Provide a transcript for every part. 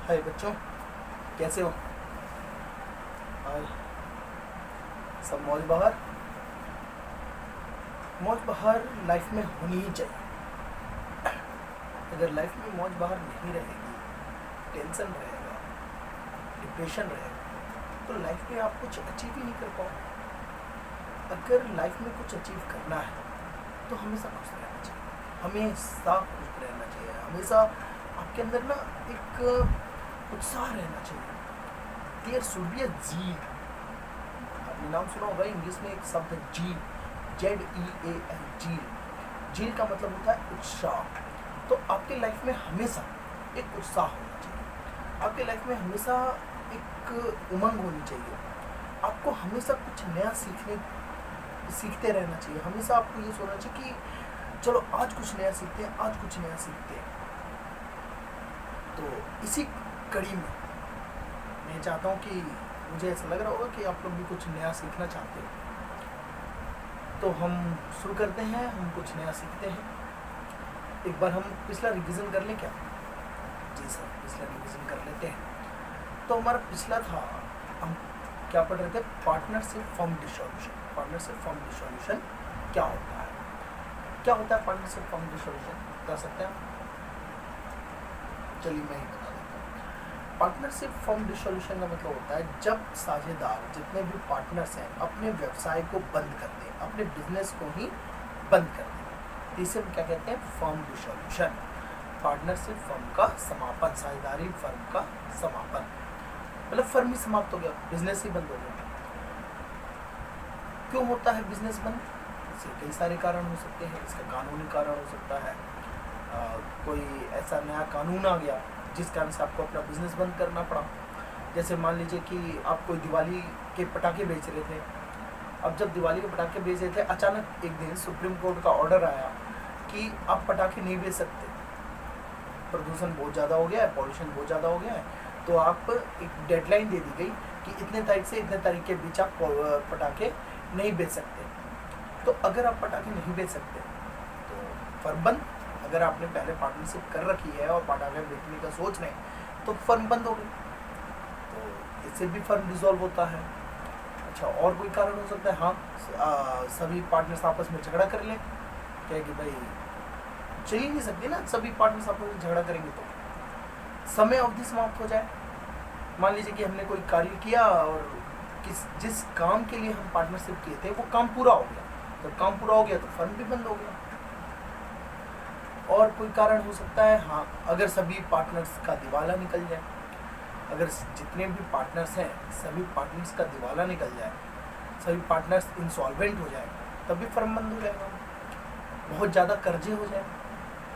हाय बच्चों, कैसे हो? और सब मौज बहार। मौज बहार लाइफ में होनी ही चाहिए। अगर लाइफ में मौज बहार नहीं रहेगी, टेंशन रहेगा, डिप्रेशन रहेगा, तो लाइफ में आप कुछ अचीव ही नहीं कर पाओगे। अगर लाइफ में कुछ अचीव करना है तो हमेशा खुश रहना चाहिए, हमेशा खुश रहना चाहिए, हमेशा आपके अंदर ना एक उत्साह रहना चाहिए। देयर शुड बी अ जील। आपने नाम सुना होगा, इंग्लिश में एक शब्द है जील, ZEAL, जील। जील का मतलब होता है उत्साह। तो आपके लाइफ में हमेशा एक उत्साह होना चाहिए, आपके लाइफ में हमेशा एक उमंग होनी चाहिए। आपको हमेशा कुछ नया सीखते रहना चाहिए। हमेशा आपको ये सोचना चाहिए कि चलो आज कुछ नया सीखते हैं, आज कुछ नया सीखते हैं। तो इसी कड़ी में मैं चाहता हूँ कि मुझे ऐसा लग रहा होगा कि आप लोग भी कुछ नया सीखना चाहते हो, तो हम शुरू करते हैं, हम कुछ नया सीखते हैं। एक बार हम पिछला रिवीजन कर लें क्या? जी सर, पिछला रिवीजन कर लेते हैं। तो हमारा पिछला था, हम क्या पढ़ रहे थे? Partnership form dissolution. Partnership form dissolution क्या होता है? क्या होता है पार्टनरशिप फॉर्म डिसॉल्यूशन, बता सकते हैं आप? चलिए मैं ही बता देता हूँ। पार्टनरशिप फॉर्म डिसॉल्यूशन का मतलब होता है जब साझेदार, जितने भी पार्टनर्स हैं, अपने व्यवसाय को बंद कर दें, अपने बिजनेस को ही बंद कर दें। इसे हम क्या कहते हैं? Form dissolution. पार्टनरशिप फर्म का समापन, साझेदारी फर्म का समापन, मतलब फर्म ही समाप्त हो गया, बिजनेस ही बंद हो गया। क्यों होता है बिजनेस बंद? इसके कई सारे कारण हो सकते हैं। इसका कानूनी कारण हो सकता है, कोई ऐसा नया कानून आ गया जिस कारण से आपको अपना बिजनेस बंद करना पड़ा। जैसे मान लीजिए कि आप कोई दिवाली के पटाखे बेच रहे थे। अब जब दिवाली के पटाखे बेच रहे थे, अचानक एक दिन सुप्रीम कोर्ट का ऑर्डर आया कि आप पटाखे नहीं बेच सकते, प्रदूषण बहुत ज़्यादा हो गया है, पॉल्यूशन बहुत ज़्यादा हो गया है। तो आप एक डेडलाइन दे दी गई कि इतने तारीख से इतने तारीख के बीच आप पटाखे नहीं बेच सकते। तो अगर आप पटाखे नहीं बेच सकते तो फर्म बंद। अगर आपने पहले पार्टनरशिप कर रखी है और पटाखे बेचने का सोच रहे हैं तो फर्म बंद हो गई, तो इससे भी फर्म डिसॉल्व होता है। अच्छा, और कोई कारण हो सकता है? हाँ, सभी पार्टनर्स आपस में झगड़ा कर लें। क्या कि भाई चल ही नहीं सकती ना, सभी पार्टनर्स आपस में झगड़ा करेंगे तो समय अवधि समाप्त हो जाए। मान लीजिए कि हमने कोई कार्य किया और जिस काम के लिए हम पार्टनरशिप किए थे वो काम पूरा हो गया। जब काम पूरा हो गया तो फर्म भी बंद हो गया। और कोई कारण हो सकता है, हाँ, अगर सभी पार्टनर्स का दिवाला निकल जाए, अगर जितने भी पार्टनर्स हैं सभी पार्टनर्स का दिवाला निकल जाए, सभी पार्टनर्स इंसॉल्वेंट हो जाए, तब भी फर्म बंद हो जाएगा। बहुत ज़्यादा कर्जे हो जाए,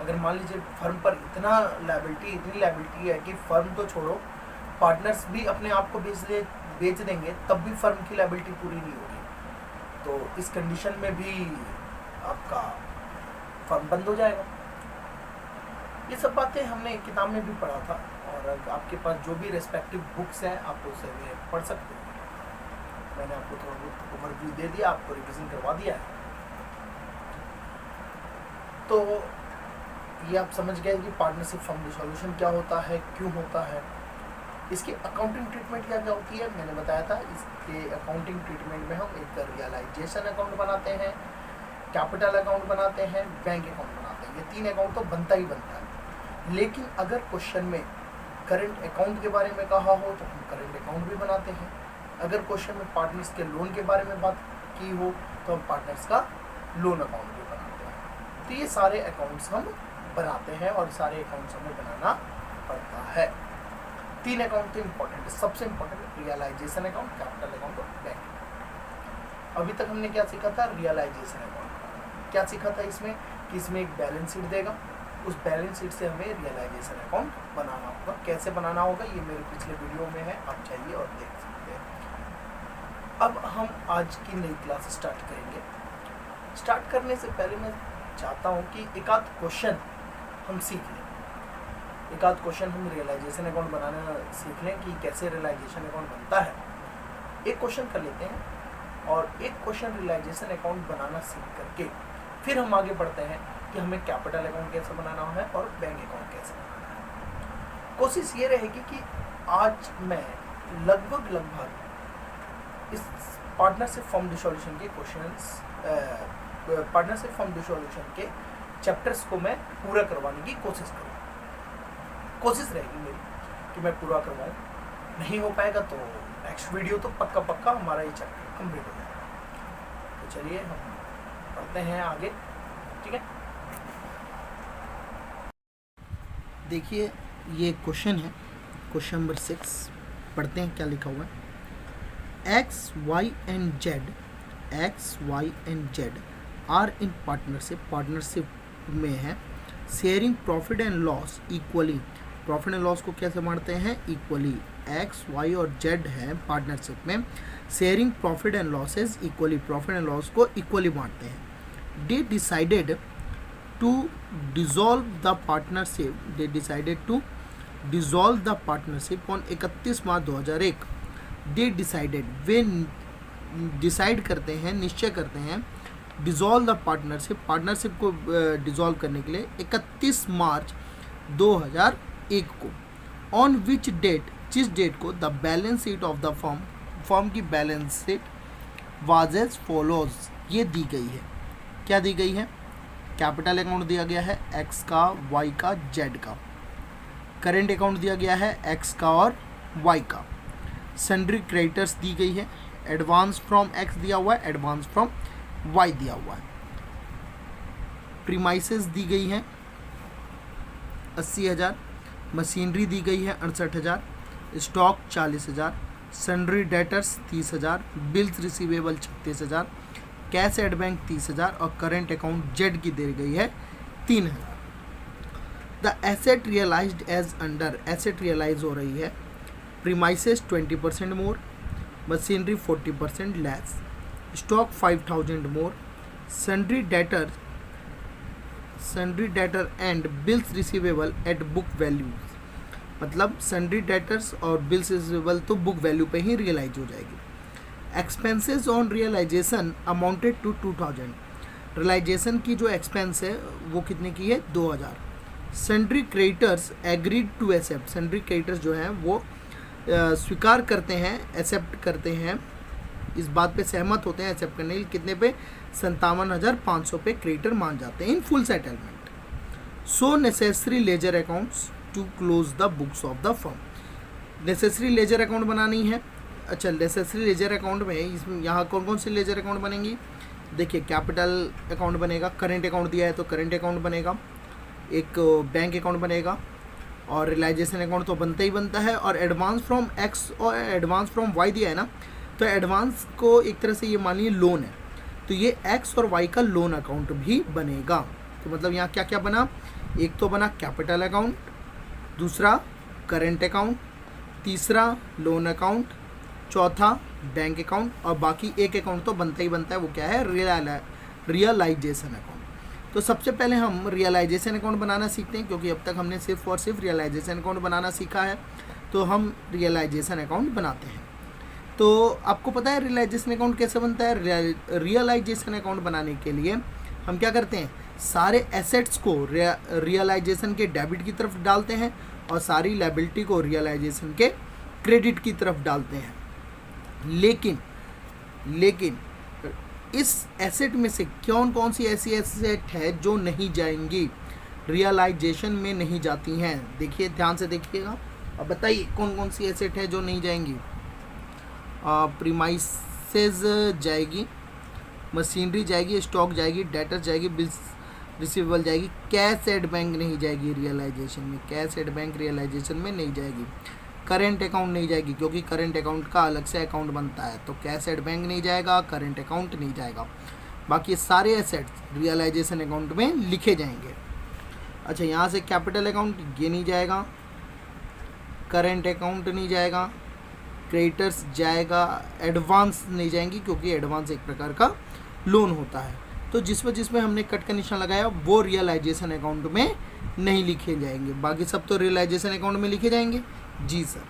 अगर मान लीजिए फर्म पर इतनी लायबिलिटी है कि फर्म तो छोड़ो, पार्टनर्स भी अपने आप को बेच देंगे, तब भी फर्म की लायबिलिटी पूरी नहीं होगी, तो इस कंडीशन में भी आपका फर्म बंद हो जाएगा। ये सब बातें हमने एक किताब में भी पढ़ा था, और आपके पास जो भी रेस्पेक्टिव बुक्स हैं आप उसे पढ़ सकते हैं। मैंने आपको थोड़ा बहुत ओवरव्यू दे दिया, आपको रिवीजन करवा दिया है। तो ये आप समझ गए कि पार्टनरशिप फर्म डिसॉल्यूशन क्या होता है, क्यों होता है। इसकी अकाउंटिंग ट्रीटमेंट क्या क्या होती है मैंने बताया था। इसके अकाउंटिंग ट्रीटमेंट में हम एक रियलाइजेशन अकाउंट बनाते हैं, कैपिटल अकाउंट बनाते हैं, बैंक अकाउंट बनाते हैं। ये 3 अकाउंट तो बनता ही बनता है। लेकिन अगर क्वेश्चन में करंट अकाउंट के बारे में कहा हो तो हम करंट अकाउंट भी बनाते हैं। अगर क्वेश्चन में पार्टनर्स के लोन के बारे में बात की हो तो हम पार्टनर्स का लोन अकाउंट भी बनाते हैं। तो ये सारे अकाउंट्स हम बनाते हैं और सारे अकाउंट्स हमें बनाना पड़ता है। 3 अकाउंट तो इम्पोर्टेंट है, सबसे important realisation account, capital account और बैंक। अभी तक हमने क्या सीखा था? Realisation account. क्या सीखा था इसमें? कि इसमें एक बैलेंस शीट देगा, उस बैलेंस शीट से हमें रियलाइजेशन अकाउंट बनाना होगा। कैसे बनाना होगा ये मेरे पिछले वीडियो में है, आप चाहिए और देख सकते हैं। अब हम आज की नई क्लास स्टार्ट करेंगे। स्टार्ट करने से पहले मैं चाहता हूँ कि एक आध क्वेश्चन हम सीख लें, एक आध क्वेश्चन हम रियलाइजेशन अकाउंट बनाना सीख लें कि कैसे रियलाइजेशन अकाउंट बनता है। एक क्वेश्चन कर लेते हैं और एक क्वेश्चन रियलाइजेशन अकाउंट बनाना सीख करके फिर हम आगे बढ़ते हैं कि हमें कैपिटल अकाउंट कैसे बनाना है और बैंक अकाउंट कैसे बनाना है। कोशिश ये रहेगी कि आज मैं लगभग इस पार्टनरशिप फॉर्म डिसोल्यूशन के क्वेश्चंस, पार्टनरशिप फॉर्म डिसोल्यूशन के चैप्टर्स को मैं पूरा करवाने की कोशिश करूँ। कोशिश रहेगी मेरी कि मैं पूरा करवाऊँ। नहीं हो पाएगा तो नेक्स्ट वीडियो तो पक्का हमारा ये चैप्टर कंप्लीट हो जाएगा। तो चलिए हम पढ़ते हैं आगे, ठीक है। देखिए ये क्वेश्चन है, क्वेश्चन नंबर 6, पढ़ते हैं क्या लिखा हुआ है। X, Y and Z are in partnership में है, sharing profit and loss equally. Profit and loss को कैसे बांटते हैं? इक्वली। X, Y और Z है पार्टनरशिप में, sharing profit and losses equally, profit and loss को इक्वली बांटते हैं। They decided to dissolve the partnership on 31 March 2001। They decided, वे डिसाइड करते हैं, निश्चय करते हैं, डिसॉल्व द पार्टनरशिप को डिसॉल्व करने के लिए 31 मार्च 2001 को। ऑन विच डेट, जिस डेट को the balance sheet of the firm की balance sheet was as follows, ये दी गई है। क्या दी गई है? कैपिटल अकाउंट दिया गया है एक्स का, वाई का, जेड का। करेंट अकाउंट दिया गया है एक्स का और वाई का। सन्ड्री क्रेडिटर्स दी गई है, एडवांस फ्रॉम एक्स दिया हुआ है, एडवांस फ्रॉम वाई दिया हुआ है। प्रीमाइसेस दी गई है 80,000, मशीनरी दी गई है 68,000, stock 40,000, sundry debtors 30,000, bills receivable 36,000, cash at bank 30,000 और करेंट अकाउंट जेड की दे गई है 3,000। The asset realised as under, asset realise हो रही है। Premises 20% more, machinery 40% less, stock 5,000 more, sundry debtor and bills receivable at book value. मतलब sundry debtors और bills receivable तो बुक वैल्यू पे ही रियलाइज हो जाएगी। Expenses on realisation amounted to 2,000, realisation की जो एक्सपेंस है वो कितने की है? 2,000। Sundry creditors agreed to accept, sundry creditors जो हैं वो स्वीकार करते हैं, एक्सेप्ट करते हैं, इस बात पे सहमत होते हैं एक्सेप्ट करने के लिए। कितने पे? 57,500 पे क्रेडिटर मान जाते हैं in full settlement. So necessary ledger accounts to close the books of the firm, necessary ledger account बनानी है। अच्छा, नेसेसरी लेजर अकाउंट में इसमें यहाँ कौन कौन सी लेजर अकाउंट बनेंगी? देखिए, कैपिटल अकाउंट बनेगा, करेंट अकाउंट दिया है तो करेंट अकाउंट बनेगा, एक बैंक अकाउंट बनेगा, और रियलाइजेशन अकाउंट तो बनता ही बनता है। और एडवांस फ्रॉम एक्स और एडवांस फ्रॉम वाई दिया है ना, तो एडवांस को एक तरह से ये मान लीजिए लोन है, तो ये एक्स और वाई का लोन अकाउंट भी बनेगा। तो मतलब यहाँ क्या क्या बना? एक तो बना कैपिटल अकाउंट, दूसरा करेंट अकाउंट, तीसरा लोन अकाउंट, चौथा बैंक अकाउंट, और बाकी एक अकाउंट तो बनता ही बनता है, वो क्या है? Realisation account. तो सबसे पहले हम रियलाइजेशन अकाउंट बनाना सीखते हैं, क्योंकि अब तक हमने सिर्फ और सिर्फ रियलाइजेशन अकाउंट बनाना सीखा है, तो हम रियलाइजेशन अकाउंट बनाते हैं। तो आपको पता है रियलाइजेशन अकाउंट कैसे बनता है? रियलाइजेशन अकाउंट बनाने के लिए हम क्या करते हैं? सारे एसेट्स को रियलाइजेशन के डेबिट की तरफ डालते हैं और सारी लायबिलिटी को रियलाइजेशन के क्रेडिट की तरफ डालते हैं। लेकिन इस एसेट में से कौन कौन सी ऐसी एसेट है जो नहीं जाएंगी, रियलाइजेशन में नहीं जाती हैं? देखिए, ध्यान से देखिएगा और बताइए कौन कौन सी एसेट है जो नहीं जाएंगी। प्रीमाइसेस जाएगी, मशीनरी जाएगी, स्टॉक जाएगी, डेटर जाएगी, बिल्स रिसीवेबल जाएगी, कैश एट बैंक नहीं जाएगी रियलाइजेशन में, कैश एट बैंक रियलाइजेशन में नहीं जाएगी। करेंट अकाउंट नहीं जाएगी, क्योंकि करेंट अकाउंट का अलग से अकाउंट बनता है, तो कैश एट बैंक नहीं जाएगा, करेंट अकाउंट नहीं जाएगा। बाकी सारे एसेट्स रियलाइजेशन अकाउंट में लिखे जाएंगे। अच्छा, यहाँ से कैपिटल अकाउंट ये नहीं जाएगा, करेंट अकाउंट नहीं जाएगा, क्रेडिटर्स जाएगा, एडवांस नहीं जाएंगी, क्योंकि एडवांस एक प्रकार का लोन होता है। तो जिसमें हमने कट का निशान लगाया वो रियलाइजेशन अकाउंट में नहीं लिखे जाएंगे, बाकी सब तो रियलाइजेशन अकाउंट में लिखे जाएंगे। जी सर।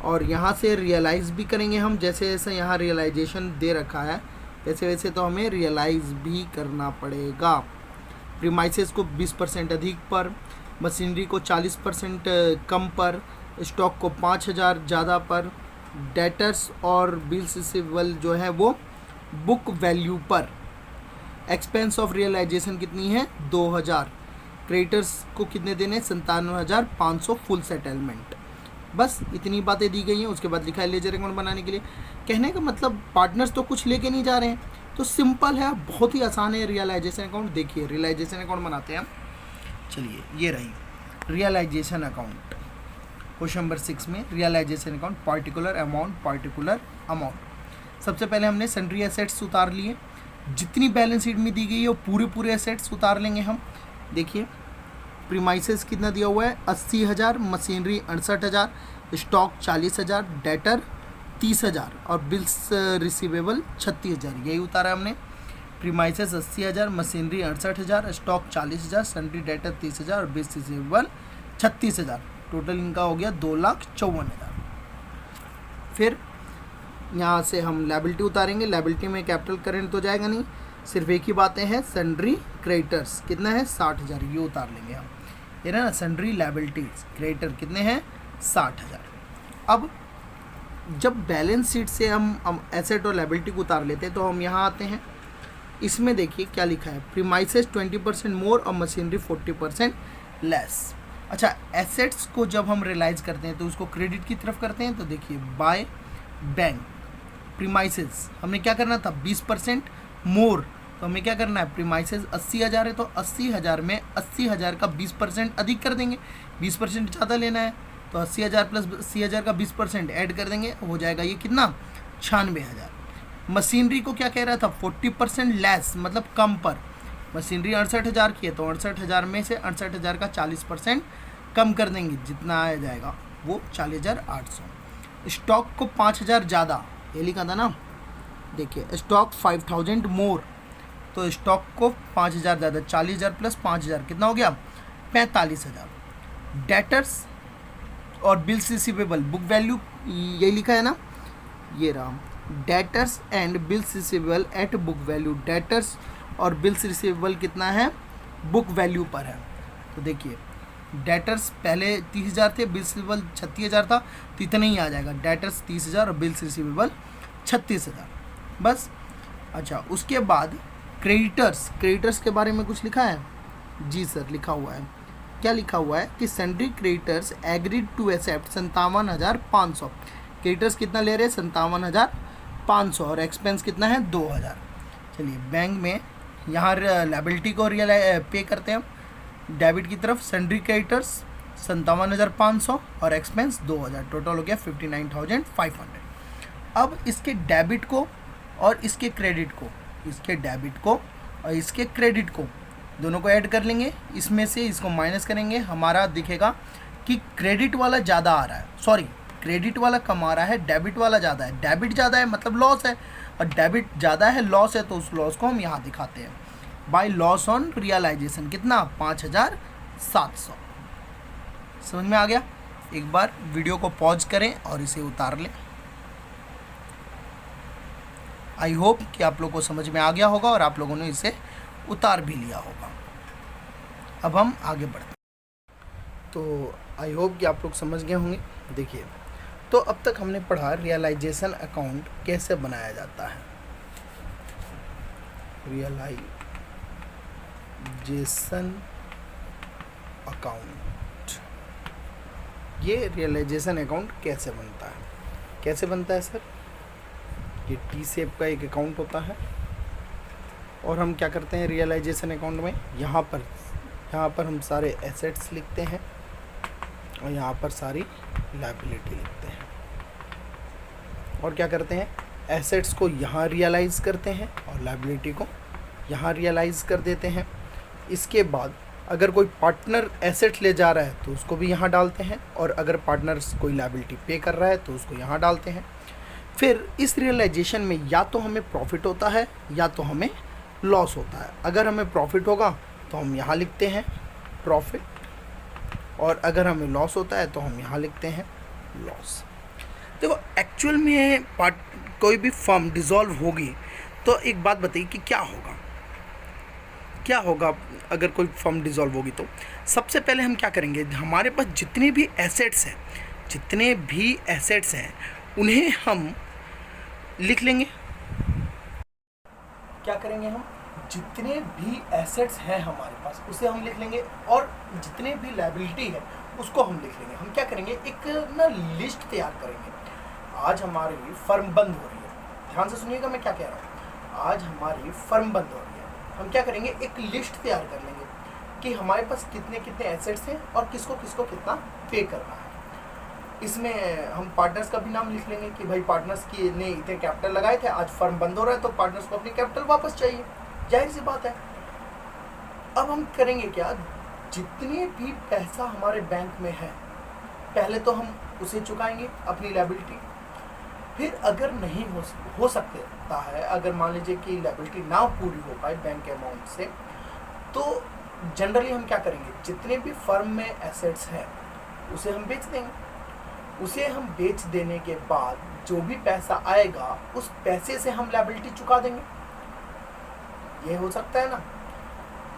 और यहाँ से रियलाइज़ भी करेंगे हम, जैसे जैसे यहाँ रियलाइजेशन दे रखा है वैसे वैसे तो हमें रियलाइज़ भी करना पड़ेगा। प्रीमाइसेस को 20% अधिक पर, मशीनरी को 40% कम पर, स्टॉक को 5,000 ज़्यादा पर, डेटर्स और बिल्स रिसीवेबल जो है वो बुक वैल्यू पर, एक्सपेंस ऑफ रियलाइजेशन कितनी है 2,000, क्रेडिटर्स को कितने देने 97,500 फुल सेटलमेंट। बस इतनी बातें दी गई हैं। उसके बाद लिखा है लेजर अकाउंट बनाने के लिए। कहने का मतलब पार्टनर्स तो कुछ लेके नहीं जा रहे हैं, तो सिंपल है, बहुत ही आसान है रियलाइजेशन अकाउंट। देखिए रियलाइजेशन अकाउंट बनाते हैं हम। चलिए ये रही रियलाइजेशन अकाउंट, क्वेश्चन नंबर 6 में रियलाइजेशन अकाउंट, पार्टिकुलर अमाउंट। सबसे पहले हमने सन्ड्री एसेट्स उतार लिए, जितनी बैलेंस शीट में दी गई है वो पूरे एसेट्स उतार लेंगे हम। देखिए प्रीमाइसेस कितना दिया हुआ है 80,000, मशीनरी 68,000, स्टॉक 40,000, डेटर 30,000 और बिल्स रिसीवेबल 36,000, यही उतारा हमने। Premises 80,000, machinery 68,000, stock 40,000, sundry debtor 30,000 और बिल्स रिसीवेबल 36,000। टोटल इनका हो गया 2,54,000। फिर यहाँ से हम लायबिलिटी उतारेंगे। लायबिलिटी में कैपिटल करंट तो जाएगा नहीं, सिर्फ एक ही बातें हैं, सन्ड्री क्रेडिटर्स कितना है 60,000, ये उतार लेंगे हम। ये ना सन्ड्री लायबिलिटीज क्रेडिटर कितने हैं 60,000। अब जब बैलेंस शीट से हम एसेट और लायबिलिटी को उतार लेते हैं तो हम यहाँ आते हैं। इसमें देखिए क्या लिखा है, प्रीमाइसेस 20% मोर और मशीनरी 40% लेस। अच्छा, एसेट्स को जब हम रियलाइज करते हैं तो उसको क्रेडिट की तरफ करते हैं। तो देखिए बाय बैंक, प्रीमाइसेस हमने क्या करना था 20% मोर, तो हमें क्या करना है, प्रीमाइसेस 80,000 है तो 80,000 में 80,000 का 20% अधिक कर देंगे, 20% ज़्यादा लेना है तो 80,000 प्लस 80,000 का 20% ऐड कर देंगे, हो जाएगा ये कितना 96,000। मशीनरी को क्या कह रहा था 40% लेस, मतलब कम पर। मशीनरी 68,000 की है तो 68,000 में से 68,000 का 40% कम कर देंगे, जितना आ जाएगा वो 40,800। स्टॉक को 5,000 ज़्यादा, ये लिखा था ना, देखिए स्टॉक 5,000 मोर, तो स्टॉक को 5,000 ज़्यादा, 40,000 प्लस 5,000 कितना हो गया 45,000। डेटर्स और बिल्स रिसीवेबल बुक वैल्यू, यही लिखा है ना, ये रहा, debtors and bills receivable at book value. Debtors और बिल्स रिसीवेबल कितना है बुक वैल्यू पर है। तो देखिए डेटर्स पहले 30,000 थे, बिल्स रिसीवेबल 36,000 था, तो इतना ही आ जाएगा, डेटर्स 30,000 और बिल्स रिसीवेबल 36,000 बस। अच्छा, उसके बाद क्रेडिटर्स के बारे में कुछ लिखा है? जी सर, लिखा हुआ है। क्या लिखा हुआ है कि sundry creditors agreed to accept 57,500। Creditors कितना ले रहे हैं 57,500 और एक्सपेंस कितना है 2,000। चलिए बैंक में यहाँ लायबिलिटी को पे करते हैं हम, डेबिट की तरफ सन्ड्री क्रेडिटर्स 57,500 और एक्सपेंस 2,000, टोटल हो गया 59,500। अब इसके डेबिट को और इसके क्रेडिट को, इसके डेबिट को और इसके क्रेडिट को दोनों को ऐड कर लेंगे, इसमें से इसको माइनस करेंगे, हमारा दिखेगा कि क्रेडिट वाला ज़्यादा आ रहा है, सॉरी क्रेडिट वाला कम आ रहा है, डेबिट वाला ज़्यादा है। डेबिट ज़्यादा है मतलब लॉस है, और डेबिट ज़्यादा है लॉस है, तो उस लॉस को हम यहाँ दिखाते हैं बाय लॉस ऑन रियलाइजेशन, कितना 5,700। समझ में आ गया? एक बार वीडियो को पॉज करें और इसे उतार लें। आई होप कि आप लोगों को समझ में आ गया होगा और आप लोगों ने इसे उतार भी लिया होगा। अब हम आगे बढ़ते हैं। तो आई होप कि आप लोग समझ गए होंगे। देखिए, तो अब तक हमने पढ़ा रियलाइजेशन अकाउंट कैसे बनाया जाता है। रियलाइजेशन अकाउंट, ये रियलाइजेशन अकाउंट कैसे बनता है? कैसे बनता है सर? ये टी शेप का एक अकाउंट होता है और हम क्या करते हैं रियलाइजेशन अकाउंट में, यहाँ पर हम सारे एसेट्स लिखते हैं और यहाँ पर सारी लायबिलिटी लिखते हैं। और क्या करते हैं, एसेट्स को यहाँ रियलाइज़ करते हैं और लायबिलिटी को यहाँ रियलाइज़ कर देते हैं। इसके बाद अगर कोई पार्टनर एसेट ले जा रहा है तो उसको भी यहाँ डालते हैं, और अगर पार्टनर कोई लायबिलिटी पे कर रहा है तो उसको यहाँ डालते हैं। फिर इस रियलाइजेशन में या तो हमें प्रॉफिट होता है या तो हमें लॉस होता है। अगर हमें प्रॉफिट होगा तो हम यहाँ लिखते हैं प्रॉफिट, और अगर हमें लॉस होता है तो हम यहाँ लिखते हैं लॉस। देखो एक्चुअल में कोई भी फर्म डिसॉल्व होगी तो एक बात बताइए कि क्या होगा। क्या होगा अगर कोई फर्म डिसॉल्व होगी तो सबसे पहले हम क्या करेंगे, हमारे पास जितने भी एसेट्स हैं उन्हें हम लिख लेंगे। क्या करेंगे हम, जितने भी एसेट्स हैं हमारे पास उसे हम लिख लेंगे, और जितने भी लायबिलिटी है उसको हम लिख लेंगे। हम क्या करेंगे, एक ना लिस्ट तैयार करेंगे। आज हमारी फर्म बंद हो रही है, ध्यान से सुनिएगा मैं क्या कह रहा हूँ। आज हमारी फर्म बंद हो रही है, हम क्या करेंगे, एक लिस्ट तैयार कर लेंगे कि हमारे पास कितने कितने एसेट्स हैं और किसको किसको कितना पे करना है। इसमें हम पार्टनर्स का भी नाम लिख लेंगे कि भाई पार्टनर्स की ने इतने कैपिटल लगाए थे, आज फर्म बंद हो रहा है तो पार्टनर्स को अपनी कैपिटल वापस चाहिए, जाहिर सी बात है। अब हम करेंगे क्या, जितने भी पैसा हमारे बैंक में है पहले तो हम उसे चुकाएंगे अपनी लायबिलिटी। फिर अगर नहीं हो सकता है, अगर मान लीजिए कि लायबिलिटी ना पूरी हो पाए बैंक अमाउंट से, तो जनरली हम क्या करेंगे, जितने भी फर्म में एसेट्स हैं उसे हम बेच देंगे। उसे हम बेच देने के बाद जो भी पैसा आएगा उस पैसे से हम लायबिलिटी चुका देंगे। ये हो सकता है ना।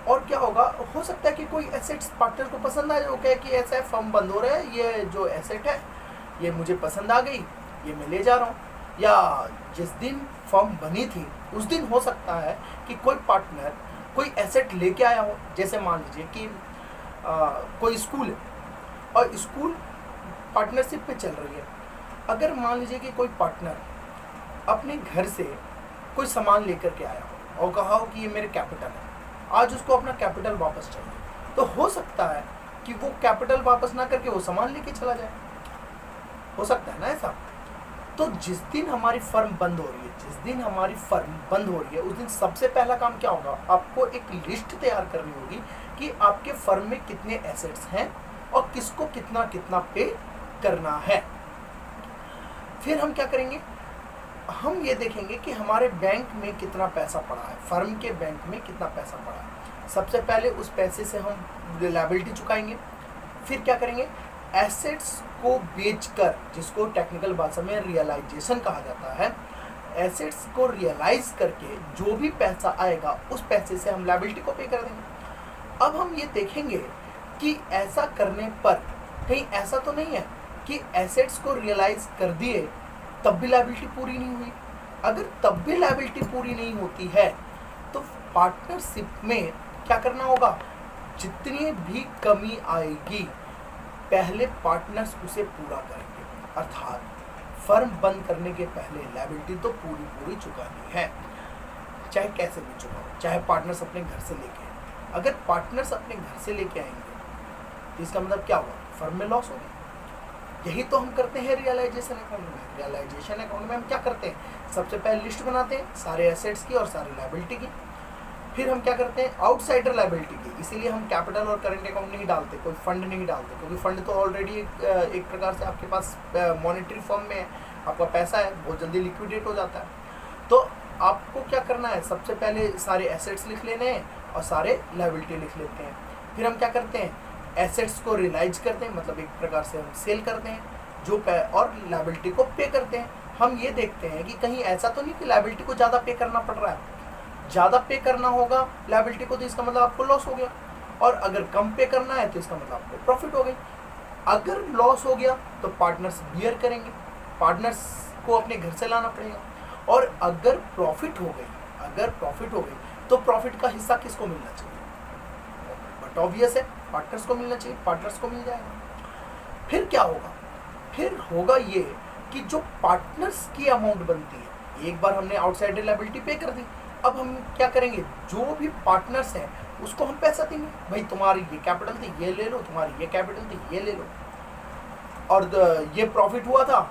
और क्या होगा, हो सकता है कि कोई एसेट्स पार्टनर को पसंद आ जाए, वो कहे कि ऐसा है फर्म बंद हो रहा है, ये जो एसेट है ये मुझे पसंद आ गई, ये मैं ले जा रहा हूँ। या जिस दिन फर्म बनी थी उस दिन हो सकता है कि कोई पार्टनर कोई एसेट लेके आया हो। जैसे मान लीजिए कि कोई स्कूल है और स्कूल पार्टनरशिप पे चल रही है। अगर मान लीजिए कि कोई पार्टनर अपने घर से कोई सामान लेकर के आया हो और कहा हो कि ये मेरे कैपिटल है, आज उसको अपना कैपिटल वापस चाहिए, तो हो सकता है कि वो कैपिटल वापस ना करके वो सामान लेके चला जाए। हो सकता है ना ऐसा। तो जिस दिन हमारी फर्म बंद हो रही है, उस दिन सबसे पहला काम क्या होगा, आपको एक लिस्ट तैयार करनी होगी कि आपके फर्म में कितने एसेट्स हैं और किसको कितना कितना पे करना है। फिर हम क्या करेंगे, हम ये देखेंगे कि हमारे बैंक में कितना पैसा पड़ा है, फर्म के बैंक में कितना पैसा पड़ा है। सबसे पहले उस पैसे से हम लायबिलिटी चुकाएंगे। फिर क्या करेंगे, एसेट्स को बेचकर, जिसको टेक्निकल भाषा में रियलाइजेशन कहा जाता है, एसेट्स को रियलाइज करके जो भी पैसा आएगा उस पैसे से हम लायबिलिटी को पे कर देंगे। अब हम ये देखेंगे कि ऐसा करने पर कहीं ऐसा तो नहीं है कि एसेट्स को रियलाइज कर दिए तब भी लायबिलिटी पूरी नहीं हुई। अगर तब भी लायबिलिटी पूरी नहीं होती है तो पार्टनरशिप में क्या करना होगा, जितनी भी कमी आएगी पहले पार्टनर्स उसे पूरा करेंगे। अर्थात फर्म बंद करने के पहले लायबिलिटी तो पूरी चुकानी है, चाहे कैसे भी चुकाओ, चाहे पार्टनर्स अपने घर से लेके आए। अगर पार्टनर्स अपने घर से लेके आएंगे तो इसका मतलब क्या हुआ, फर्म में लॉस होगी। यही तो हम करते हैं रियलाइजेशन अकाउंट में। रियलाइजेशन अकाउंट में हम क्या करते हैं, सबसे पहले लिस्ट बनाते हैं सारे एसेट्स की और सारी लायबिलिटी की। फिर हम क्या करते हैं, आउटसाइडर लायबिलिटी की। इसीलिए हम कैपिटल और करंट अकाउंट नहीं डालते, कोई फंड नहीं डालते, क्योंकि फंड तो ऑलरेडी एक प्रकार से आपके पास मॉनेटरी फॉर्म में है, आपका पैसा है, बहुत जल्दी लिक्विडेट हो जाता है। तो आपको क्या करना है, सबसे पहले सारे एसेट्स लिख लेने हैं और सारे लायबिलिटी लिख लेते हैं। फिर हम क्या करते हैं, एसेट्स को रियलाइज करते हैं, मतलब एक प्रकार से हम सेल करते हैं जो और लायबिलिटी को पे करते हैं। हम ये देखते हैं कि कहीं ऐसा तो नहीं कि लायबिलिटी को ज़्यादा पे करना पड़ रहा है। ज़्यादा पे करना होगा लायबिलिटी को तो इसका मतलब आपको लॉस हो गया, और अगर कम पे करना है तो इसका मतलब आपको प्रॉफिट हो गई। अगर लॉस हो गया तो पार्टनर्स बियर करेंगे, पार्टनर्स को अपने घर से लाना पड़ेगा। और अगर प्रॉफिट हो गई तो प्रॉफिट का हिस्सा किसको मिलना चाहिए, बट ऑब्वियस है पार्टनर्स को मिलना चाहिए, पार्टनर्स को मिल जाएगा। फिर क्या होगा, फिर होगा ये कि जो पार्टनर्स की अमाउंट बनती है, एक बार हमने आउटसाइडर लायबिलिटी पे कर दी, अब हम क्या करेंगे, जो भी पार्टनर्स हैं उसको हम पैसा देंगे, भाई तुम्हारी ये कैपिटल थी ये ले लो, तुम्हारी ये कैपिटल थी ये ले लो, और ये प्रॉफिट हुआ था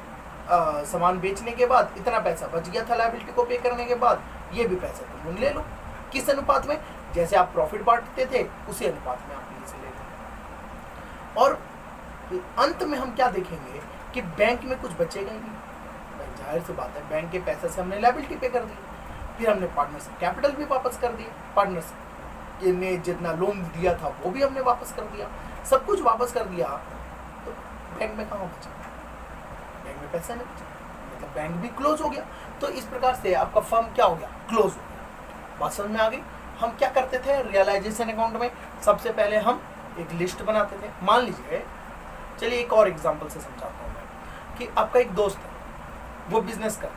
सामान बेचने के बाद, इतना पैसा बच गया था लायबिलिटी को पे करने के बाद, ये भी पैसा तुम ले लो। किस अनुपात में, जैसे आप प्रॉफिट बांटते थे उसी अनुपात में आप इसे ले लो। और अंत में हम क्या देखेंगे कि बैंक में कुछ बचेगा ही नहीं, जाहिर सी बात है, बैंक के पैसे से हमने लायबिलिटी पे कर दी, फिर हमने पार्टनर्स कैपिटल भी वापस कर दिया, पार्टनर्स ने जितना लोन दिया था वो भी हमने वापस कर दिया, सब कुछ वापस कर दिया, तो बैंक में कहाँ बचा, बैंक में पैसा नहीं बचा, मतलब बैंक भी क्लोज हो गया। तो इस प्रकार से आपका फर्म क्या हो गया, क्लोज हो गया। बात समझ में आ गई। हम क्या करते थे रियलाइजेशन अकाउंट में? सबसे पहले हम एक लिस्ट बनाते थे। मान लीजिए, चलिए एक और एग्जांपल से समझाता हूँ मैं कि आपका एक दोस्त है, वो बिजनेस कर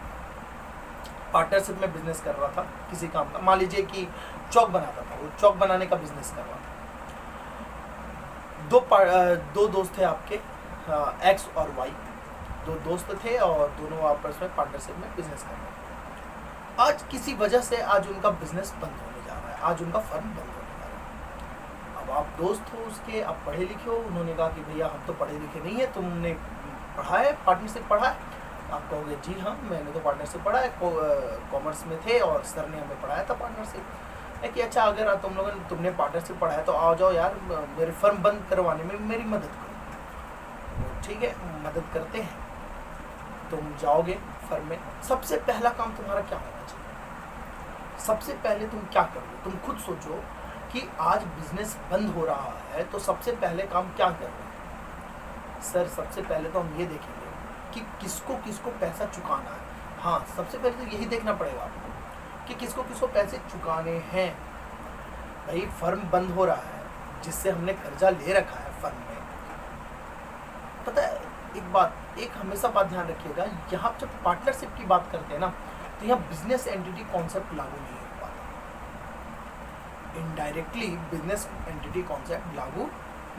पार्टनरशिप में बिजनेस कर रहा था किसी काम का। मान लीजिए कि चौक बनाता था, वो चौक बनाने का बिजनेस कर रहा था। दो दोस्त थे आपके, एक्स और वाई, दो दोस्त थे और दोनों आपस में पार्टनरशिप में बिजनेस कर रहे थे। आज किसी वजह से आज उनका बिजनेस बंद होने जा रहा है, आज उनका फर्म बंद होने जा रहा है। अब आप दोस्त हो उसके, आप पढ़े लिखे हो। उन्होंने कहा कि भैया हम तो पढ़े लिखे नहीं है, तुमने पढ़ा है, पार्टनरशिप पढ़ा है? आप कहोगे जी हाँ, मैंने तो पार्टनरशिप पढ़ा है, कॉमर्स में थे और सर ने हमें पढ़ाया था पार्टनरशिप। है कि अच्छा, अगर तुमने पार्टनरशिप पढ़ा है तो आ जाओ यार, मेरे फर्म बंद करवाने में मेरी मदद करो। ठीक है, मदद करते हैं। तुम जाओगे फर्म में, सबसे पहला काम तुम्हारा क्या होना चाहिए? सबसे पहले तुम क्या करोगे? तुम खुद सोचो कि आज बिजनेस बंद हो रहा है तो सबसे पहले काम क्या करोगे? सर सबसे पहले तो हम ये देखेंगे कि किसको किसको पैसा चुकाना है। हाँ, सबसे पहले तो यही देखना पड़ेगा आपको कि किसको किसको पैसे चुकाने हैं। भाई फर्म बंद हो रहा है, जिससे हमने कर्जा ले रखा है फर्म में। पता है एक बात, एक हमेशा बात ध्यान रखिएगा, यहाँ जब पार्टनरशिप की बात करते हैं ना, तो यहाँ बिजनेस एंटिटी कॉन्सेप्ट लागू नहीं हो पाता। इनडायरेक्टली बिजनेस एंटिटी कॉन्सेप्ट लागू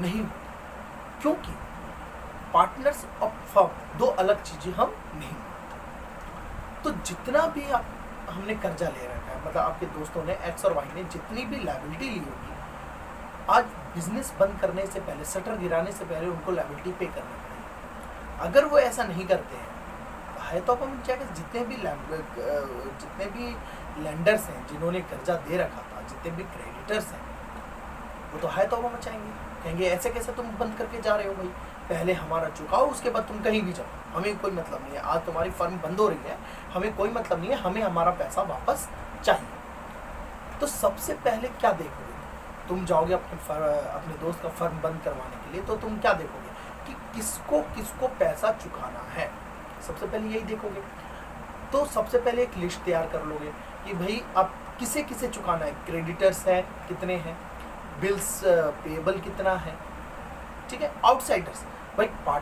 नहीं होता, क्योंकि पार्टनर्स और फर्म दो अलग चीजें हम नहीं मानते। तो जितना भी हमने कर्जा ले रखा है, मतलब आपके दोस्तों ने एक्स और वाई ने जितनी भी लायबिलिटी ली होगी, आज बिजनेस बंद करने से पहले, शटर गिराने से पहले उनको लायबिलिटी पे करनी पड़ेगी। अगर वो ऐसा नहीं करते हैं है तो हम जाकर जितने भी लैंडर्स हैं जिन्होंने कर्जा दे रखा था, जितने भी क्रेडिटर्स हैं, वो तो है तो वो मचाएंगे, कहेंगे ऐसे कैसे तुम बंद करके जा रहे हो भाई, पहले हमारा चुकाओ उसके बाद तुम कहीं भी जाओ, हमें कोई मतलब नहीं है। आज तुम्हारी फर्म बंद हो रही है, हमें कोई मतलब नहीं है, हमें हमारा पैसा वापस चाहिए। तो सबसे पहले क्या देखोगे? तुम जाओगे अपने दोस्त का फर्म बंद करवाने के लिए, तो तुम क्या देखोगे कि किसको किसको पैसा चुकाना है। सबसे पहले यही देखोगे। तो सबसे पहले एक लिस्ट तैयार कर लोगे कि भाई अब किसे किसे चुकाना है। क्रेडिटर्स है कितने हैं, बिल्स पेएबल कितना है, ठीक है। आउटसाइडर्स, भाई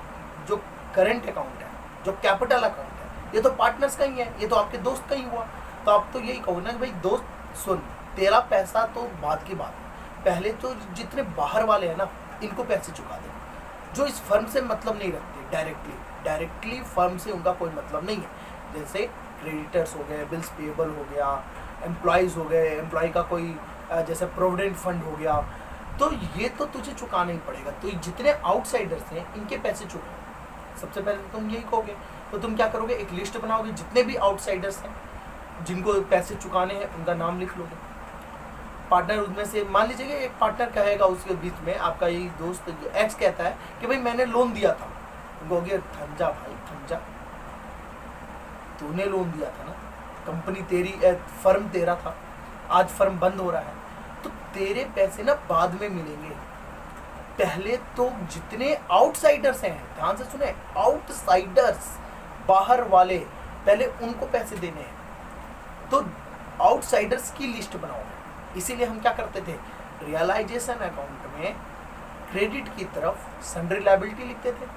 जो करंट अकाउंट है, जो कैपिटल अकाउंट है, ये तो पार्टनर्स का ही है, ये तो आपके दोस्त का ही हुआ। तो आप तो यही कहोगे ना कि भाई दोस्त सुन, तेरा पैसा तो बाद की बात है, पहले तो जितने बाहर वाले हैं ना, इनको पैसे चुका दे, जो इस फर्म से मतलब नहीं रखते। डायरेक्टली फर्म से उनका कोई मतलब नहीं है। जैसे क्रेडिटर्स हो गए, बिल्स पेएबल हो गया, एम्प्लॉयज़ हो गए, एम्प्लॉय का कोई जैसे प्रोविडेंट फंड हो गया, तो ये तो तुझे चुकाना ही पड़ेगा। तो जितने आउटसाइडर्स हैं इनके पैसे चुकाओ। सबसे पहले तो तुम यही कहोगे। तो तुम क्या करोगे, एक लिस्ट बनाओगे, जितने भी आउटसाइडर्स हैं जिनको पैसे चुकाने हैं उनका नाम लिख लोगे। पार्टनर उसमें से मान लीजिए एक पार्टनर कहेगा, उसके बीच में आपका ये दोस्त एक्स कहता है कि भाई मैंने लोन दिया था। कहोगे थम जा भाई, थम जा, तूने लोन दिया था ना, कंपनी तेरी, फर्म तेरा था, आज फर्म बंद हो रहा है, तो तेरे पैसे ना बाद में मिलेंगे। पहले तो जितने आउटसाइडर्स हैं, ध्यान से सुने, आउटसाइडर्स, बाहर वाले, पहले उनको पैसे देने हैं। तो आउटसाइडर्स की लिस्ट बनाओ। इसीलिए हम क्या करते थे, रियलाइजेशन अकाउंट में क्रेडिट की तरफ सन्ड्री लायबिलिटी लिखते थे,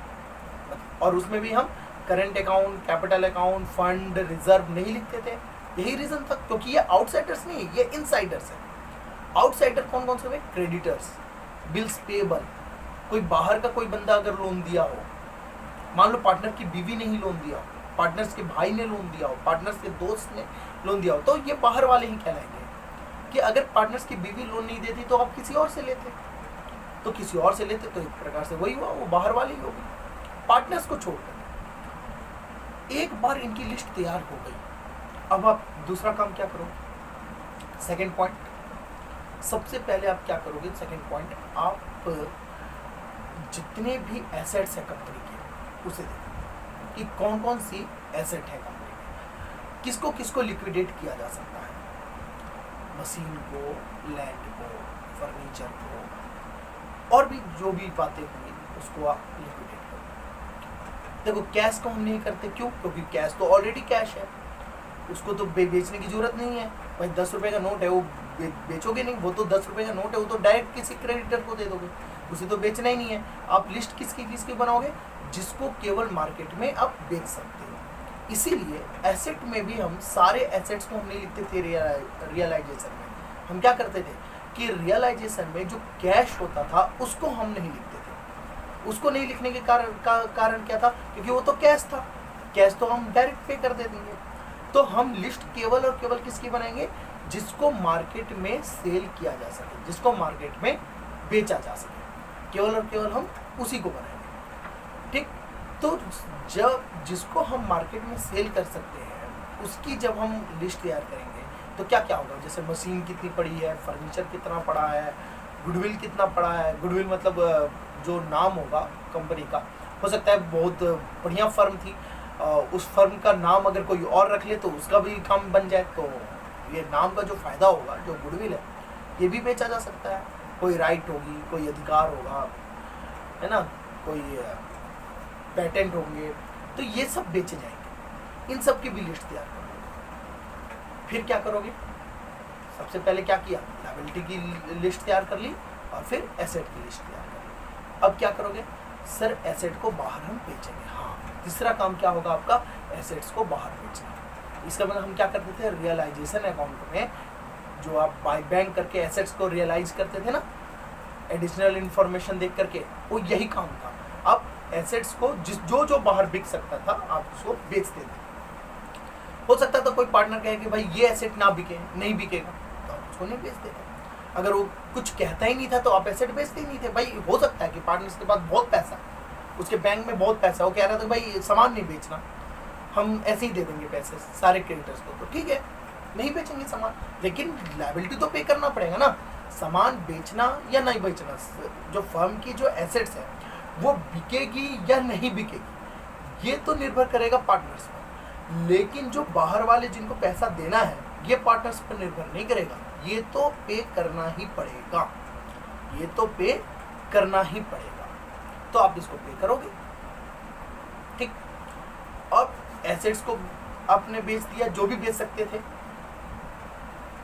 और उसमें भी हम current account, capital account, fund, reserve नहीं लिखते थे। यही रीजन था, क्योंकि ये आउटसाइडर्स नहीं, ये इनसाइडर्स हैं। आउटसाइडर कौन कौन से हुए? क्रेडिटर्स, बिल्स पेएबल, कोई बाहर का कोई बंदा अगर लोन दिया हो, मान लो पार्टनर की बीवी ने ही लोन दिया हो, पार्टनर्स के भाई ने लोन दिया हो, पार्टनर्स के दोस्त ने लोन दिया हो, तो ये बाहर वाले ही कहलाएंगे। कि अगर पार्टनर्स की बीवी लोन नहीं देती तो आप किसी और से लेते, तो किसी और से लेते तो एक प्रकार से वही हुआ, वो बाहर वाले ही हो गए, पार्टनर्स को छोड़कर। एक बार इनकी लिस्ट तैयार हो गई, अब आप दूसरा काम क्या करोगे? सेकेंड पॉइंट, सबसे पहले आप क्या करोगे? सेकेंड पॉइंट, आप जितने भी एसेट्स है कंपनी के उसे देखो कि कौन कौन सी एसेट है कंपनी में, किसको किसको लिक्विडेट किया जा सकता है। मशीन को, लैंड को, फर्नीचर को, और भी जो भी बातें होंगी उसको आप लिक्विडेट करो। देखो कैश को हम नहीं करते, क्यों? क्योंकि कैश तो ऑलरेडी कैश है, उसको तो बेचने की जरूरत नहीं है। भाई 10 रुपए का नोट है, वो बेचोगे नहीं, वो तो 10 रुपये का नोट है, वो तो डायरेक्ट किसी क्रेडिटर को दे दोगे, उसे तो बेचना ही नहीं है। आप लिस्ट किसकी बनाओगे, जिसको केवल मार्केट में आप बेच सकते हो। इसीलिए एसेट में भी हम सारे एसेट्स को हम नहीं लिखते थे रियलाइजेशन में। हम क्या करते थे कि रियलाइजेशन में जो कैश होता था उसको हम नहीं लिखते थे। उसको नहीं लिखने के कारण क्या था, क्योंकि वो तो कैश था, कैश तो हम डायरेक्ट पे कर दे देंगे। तो हम लिस्ट केवल और केवल किसकी बनाएंगे, जिसको मार्केट में सेल किया जा सके, जिसको मार्केट में बेचा जा सके, केवल और केवल हम उसी को बनाएंगे। ठीक, तो जब जिसको हम मार्केट में सेल कर सकते हैं उसकी जब हम लिस्ट तैयार करेंगे तो क्या क्या होगा, जैसे मशीन कितनी पड़ी है, फर्नीचर कितना पड़ा है, गुडविल कितना पड़ा है। गुडविल मतलब जो नाम होगा कंपनी का, हो सकता है बहुत बढ़िया फर्म थी, उस फर्म का नाम अगर कोई और रख ले तो उसका भी काम बन जाए, तो ये नाम का जो फायदा होगा, जो गुडविल है, ये भी बेचा जा सकता है। कोई राइट होगी, कोई अधिकार होगा, है ना, कोई पेटेंट होंगे, तो ये सब बेचे जाएंगे। इन सब की भी लिस्ट तैयार करोगे। फिर क्या करोगे, सबसे पहले क्या किया, लायबिलिटी की लिस्ट तैयार कर ली और फिर एसेट की लिस्ट तैयार कर ली। अब क्या करोगे, सर एसेट को बाहर हम बेचेंगे। हाँ, तीसरा काम क्या होगा आपका, एसेट्स को बाहर बेचना। इसका मतलब हम क्या करते थे, रियलाइजेशन अकाउंट में जो आप बाय बैंक करके एसेट्स को रियलाइज करते थे ना, एडिशनल इंफॉर्मेशन देख करके, वो यही काम था। अब एसेट्स को जो बाहर बिक सकता था आप उसको बेचते थे। हो सकता था कोई पार्टनर कहे कि भाई ये एसेट ना बिके, नहीं बिकेगा, तो आप उसको नहीं बेचते थे। अगर वो कुछ कहता ही नहीं था तो आप एसेट बेचते ही नहीं थे। भाई हो सकता है कि पार्टनर के पास बहुत पैसा, उसके बैंक में बहुत पैसा, वो कह रहा था भाई सामान नहीं बेचना, हम ऐसे ही दे देंगे पैसे सारे क्रेडिटर्स को, तो ठीक है नहीं बेचेंगे सामान, लेकिन लायबिलिटी तो पे करना पड़ेगा ना। सामान बेचना या नहीं बेचना, जो फर्म की जो एसेट्स है वो बिकेगी या नहीं बिकेगी, ये तो निर्भर करेगा पार्टनर्स पर। लेकिन जो बाहर वाले जिनको पैसा देना है, ये पार्टनर्स पर निर्भर नहीं करेगा, ये तो पे करना ही पड़ेगा, ये तो पे करना ही पड़ेगा। तो आप इसको पे करोगे। ठीक, अब एसेट्स को आपने बेच दिया, जो भी बेच सकते थे,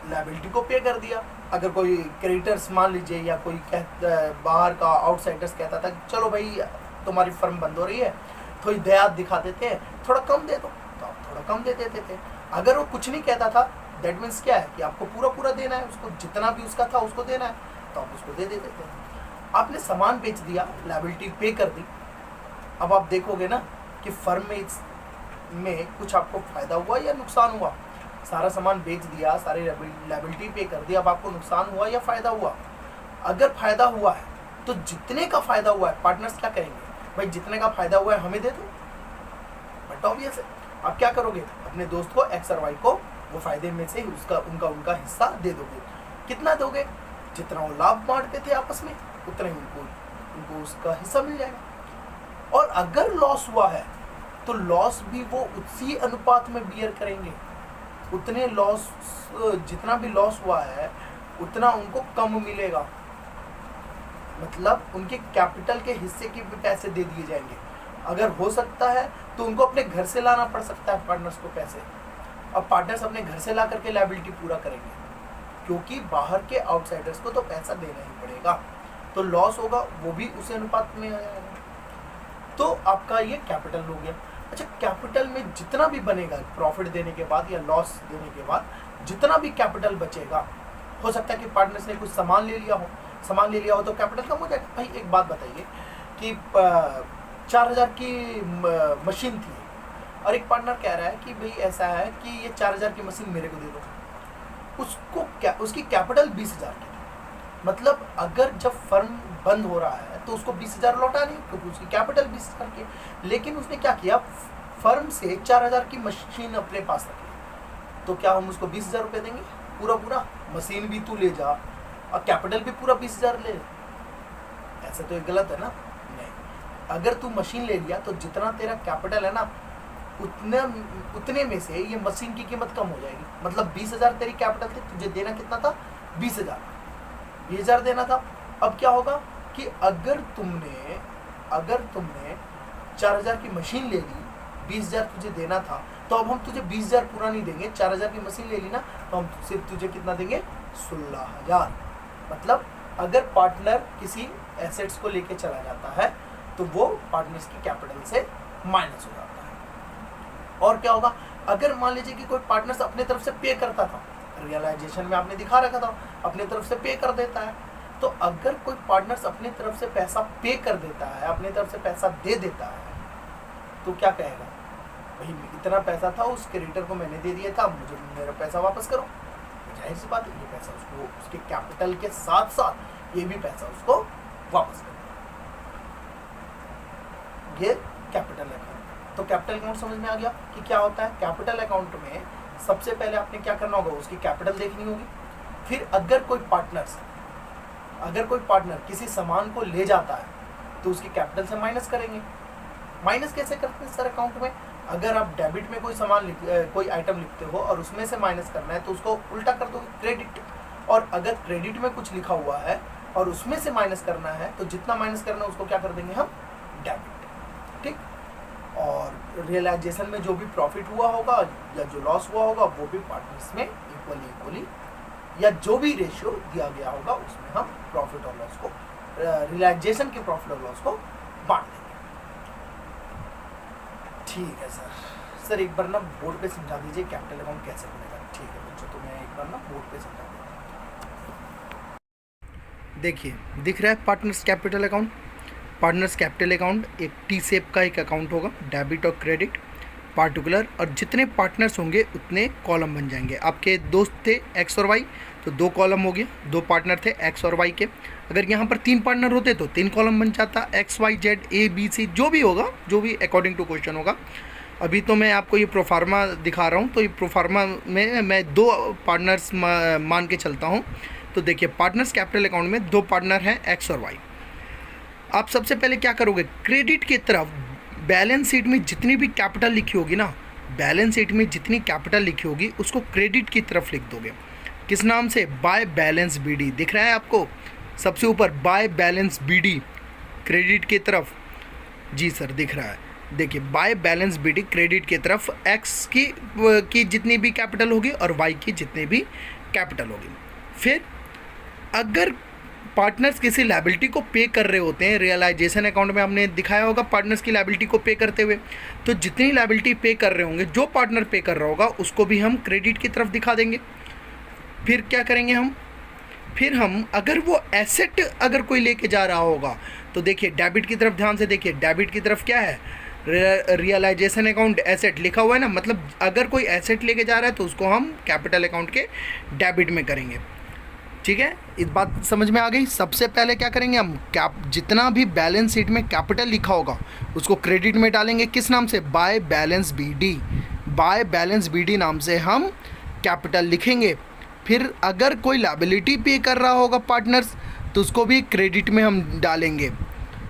लायबिलिटी को पे कर दिया। अगर कोई क्रेडिटर्स मान लीजिए या कोई बाहर का आउटसाइडर्स कहता था चलो भाई तुम्हारी फर्म बंद हो रही है, थोड़ी दया दिखा देते हैं, थोड़ा कम दे दो, तो आप थोड़ा कम दे देते थे। अगर वो कुछ नहीं कहता था, दैट मीन्स क्या है कि आपको पूरा देना है, उसको जितना भी उसका था उसको देना है, तो आप उसको दे देते थे। आपने सामान बेच दिया, लायबिलिटी पे कर दी। अब आप देखोगे ना कि फर्म में कुछ आपको फायदा हुआ या नुकसान हुआ। सारा सामान बेच दिया, सारी लायबिलिटी पे कर दी, अब आपको नुकसान हुआ या फायदा हुआ। अगर फायदा हुआ है तो जितने का फायदा हुआ है पार्टनर्स क्या करेंगे, भाई जितने का फायदा हुआ है हमें दे दो। बट ऑब्वियस है, आप क्या करोगे, अपने दोस्त को एक्स और वाई को वो फायदे में से उनका हिस्सा दे दोगे। कितना दोगे, जितना वो लाभ बांटते थे आपस में उतना ही उनको उसका हिस्सा मिल जाएगा। और अगर लॉस हुआ है तो लॉस भी वो उसी अनुपात में बियर करेंगे, उतने लॉस, जितना भी लॉस हुआ है उतना उनको कम मिलेगा। मतलब उनके कैपिटल के हिस्से के भी पैसे दे दिए जाएंगे। अगर हो सकता है तो उनको अपने घर से लाना पड़ सकता है पार्टनर्स को पैसे, और पार्टनर्स अपने घर से ला करके लायबिलिटी पूरा करेंगे, क्योंकि बाहर के आउटसाइडर्स को तो पैसा देना ही पड़ेगा। तो लॉस होगा वो भी उसी अनुपात में आ जाएगा। तो आपका ये कैपिटल हो गया। अच्छा, कैपिटल में जितना भी बनेगा प्रॉफिट देने के बाद या लॉस देने के बाद, जितना भी कैपिटल बचेगा, हो सकता है कि पार्टनर्स ने कुछ सामान ले लिया हो तो कैपिटल कम हो जाएगा। भाई एक बात बताइए कि 4000 की मशीन थी और एक पार्टनर कह रहा है कि भाई ऐसा है कि ये 4000 की मशीन मेरे को दे दो। उसकी कैपिटल 20,000 की थी। मतलब अगर जब फर्म बंद हो रहा है तो उसको 20,000 लौटा नहीं, क्योंकि उसकी कैपिटल 20,000 की। लेकिन उसने क्या किया, फर्म से 4000 की मशीन अपने पास रखी, तो क्या हम उसको 20,000 रुपये देंगे? पूरा मशीन भी तू ले जा और कैपिटल भी पूरा 20,000 ले, ऐसा तो गलत है ना। नहीं, अगर तू मशीन ले लिया तो जितना तेरा कैपिटल है ना, उतने में से ये मशीन की कीमत कम हो जाएगी। मतलब 20,000 तेरी कैपिटल थी, तुझे देना कितना था? 20,000 देना था। अब क्या होगा कि अगर तुमने 4000 की मशीन ले ली, 20,000 तुझे देना था, तो अब हम तुझे 20,000 पूरा नहीं देंगे। 4000 की मशीन ले ली ना, तो हम सिर्फ तुझे कितना देंगे? 16,000। मतलब अगर पार्टनर किसी एसेट्स को लेके चला जाता है तो वो पार्टनर्स की कैपिटल से माइनस हो जाता है। और क्या होगा, अगर मान लीजिए कि कोई पार्टनर्स अपने तरफ से पे करता था, रियलाइजेशन में आपने दिखा रखा था अपने तरफ से पे कर देता है, तो अगर कोई पार्टनर्स अपने तरफ से पैसा पे कर देता है, अपने तरफ से पैसा दे देता है, तो क्या कहेगा, भाई इतना पैसा था उस क्रेडिटर को मैंने दे दिया था, मुझे मेरा पैसा वापस करो। जाहिर सी बात है, ये पैसा उसको उसके कैपिटल के साथ साथ ये भी पैसा उसको वापस करो। ये कैपिटल अकाउंट। तो कैपिटल अकाउंट समझ में आ गया कि क्या होता है। कैपिटल अकाउंट में सबसे पहले आपने क्या करना होगा, उसकी कैपिटल देखनी होगी। फिर अगर कोई पार्टनर किसी सामान को ले जाता है तो उसकी कैपिटल से माइनस करेंगे। माइनस कैसे करते हैं सर अकाउंट में, अगर आप डेबिट में कोई सामान कोई आइटम लिखते हो और उसमें से माइनस करना है तो उसको उल्टा कर दोगे, क्रेडिट। और अगर क्रेडिट में कुछ लिखा हुआ है और उसमें से माइनस करना है तो जितना माइनस करना है उसको क्या कर देंगे हम, डेबिट। ठीक। और रियलाइजेशन में जो भी प्रॉफिट हुआ होगा या जो लॉस हुआ होगा वो भी पार्टनर्स में इक्वली या जो भी रेशियो दिया गया होगा उसमें हम प्रॉफिट और लॉस को, रियलाइजेशन के प्रॉफिट और लॉस को बांट देंगे। ठीक है सर एक बार ना बोर्ड पे समझा दीजिए कैपिटल अकाउंट कैसे बनेगा। ठीक है बच्चों, तो मैं एक बार ना बोर्ड पे समझा देता हूँ। देखिए दिख रहा है partners capital account. Partners capital account एक टी शेप का एक अकाउंट होगा, डेबिट और क्रेडिट पार्टिकुलर, और जितने पार्टनर्स होंगे उतने कॉलम बन जाएंगे। आपके दोस्त थे एक्स और वाई, तो 2 कॉलम हो गया, 2 पार्टनर थे एक्स और वाई के। अगर यहाँ पर 3 पार्टनर होते तो 3 कॉलम बन जाता, X Y Z A B C जो भी होगा, जो भी अकॉर्डिंग टू क्वेश्चन होगा। अभी तो मैं आपको ये प्रोफार्मा दिखा रहा हूँ, तो ये प्रोफार्मा में मैं 2 पार्टनर्स मान के चलता हूँ। तो देखिए पार्टनर्स कैपिटल अकाउंट में 2 पार्टनर हैं एक्स और वाई। आप सबसे पहले क्या करोगे, क्रेडिट की तरफ बैलेंस शीट में जितनी भी कैपिटल लिखी होगी ना, बैलेंस शीट में जितनी कैपिटल लिखी होगी उसको क्रेडिट की तरफ लिख दोगे। किस नाम से, बाय बैलेंस बीडी। दिख रहा है आपको सबसे ऊपर, बाय बैलेंस बीडी क्रेडिट की तरफ। जी सर दिख रहा है। देखिए बाय बैलेंस बीडी क्रेडिट की तरफ एक्स की जितनी भी कैपिटल होगी और वाई की जितनी भी कैपिटल होगी। फिर अगर पार्टनर्स किसी लायबिलिटी को पे कर रहे होते हैं, रियलाइजेशन अकाउंट में हमने दिखाया होगा पार्टनर्स की लायबिलिटी को पे करते हुए, तो जितनी लायबिलिटी पे कर रहे होंगे, जो पार्टनर पे कर रहा होगा उसको भी हम क्रेडिट की तरफ दिखा देंगे। फिर क्या करेंगे हम, फिर हम अगर वो एसेट अगर कोई लेके जा रहा होगा तो देखिए डेबिट की तरफ ध्यान से देखिए, डेबिट की तरफ क्या है, रियलाइजेशन अकाउंट एसेट लिखा हुआ है ना, मतलब अगर कोई एसेट लेके जा रहा है तो उसको हम कैपिटल अकाउंट के डेबिट में करेंगे। ठीक है, इस बात समझ में आ गई। सबसे पहले क्या करेंगे हम, जितना भी बैलेंस शीट में कैपिटल लिखा होगा उसको क्रेडिट में डालेंगे। किस नाम से, by balance BD. By balance BD नाम से हम कैपिटल लिखेंगे। फिर अगर कोई लायबिलिटी पे कर रहा होगा पार्टनर्स तो उसको भी क्रेडिट में हम डालेंगे,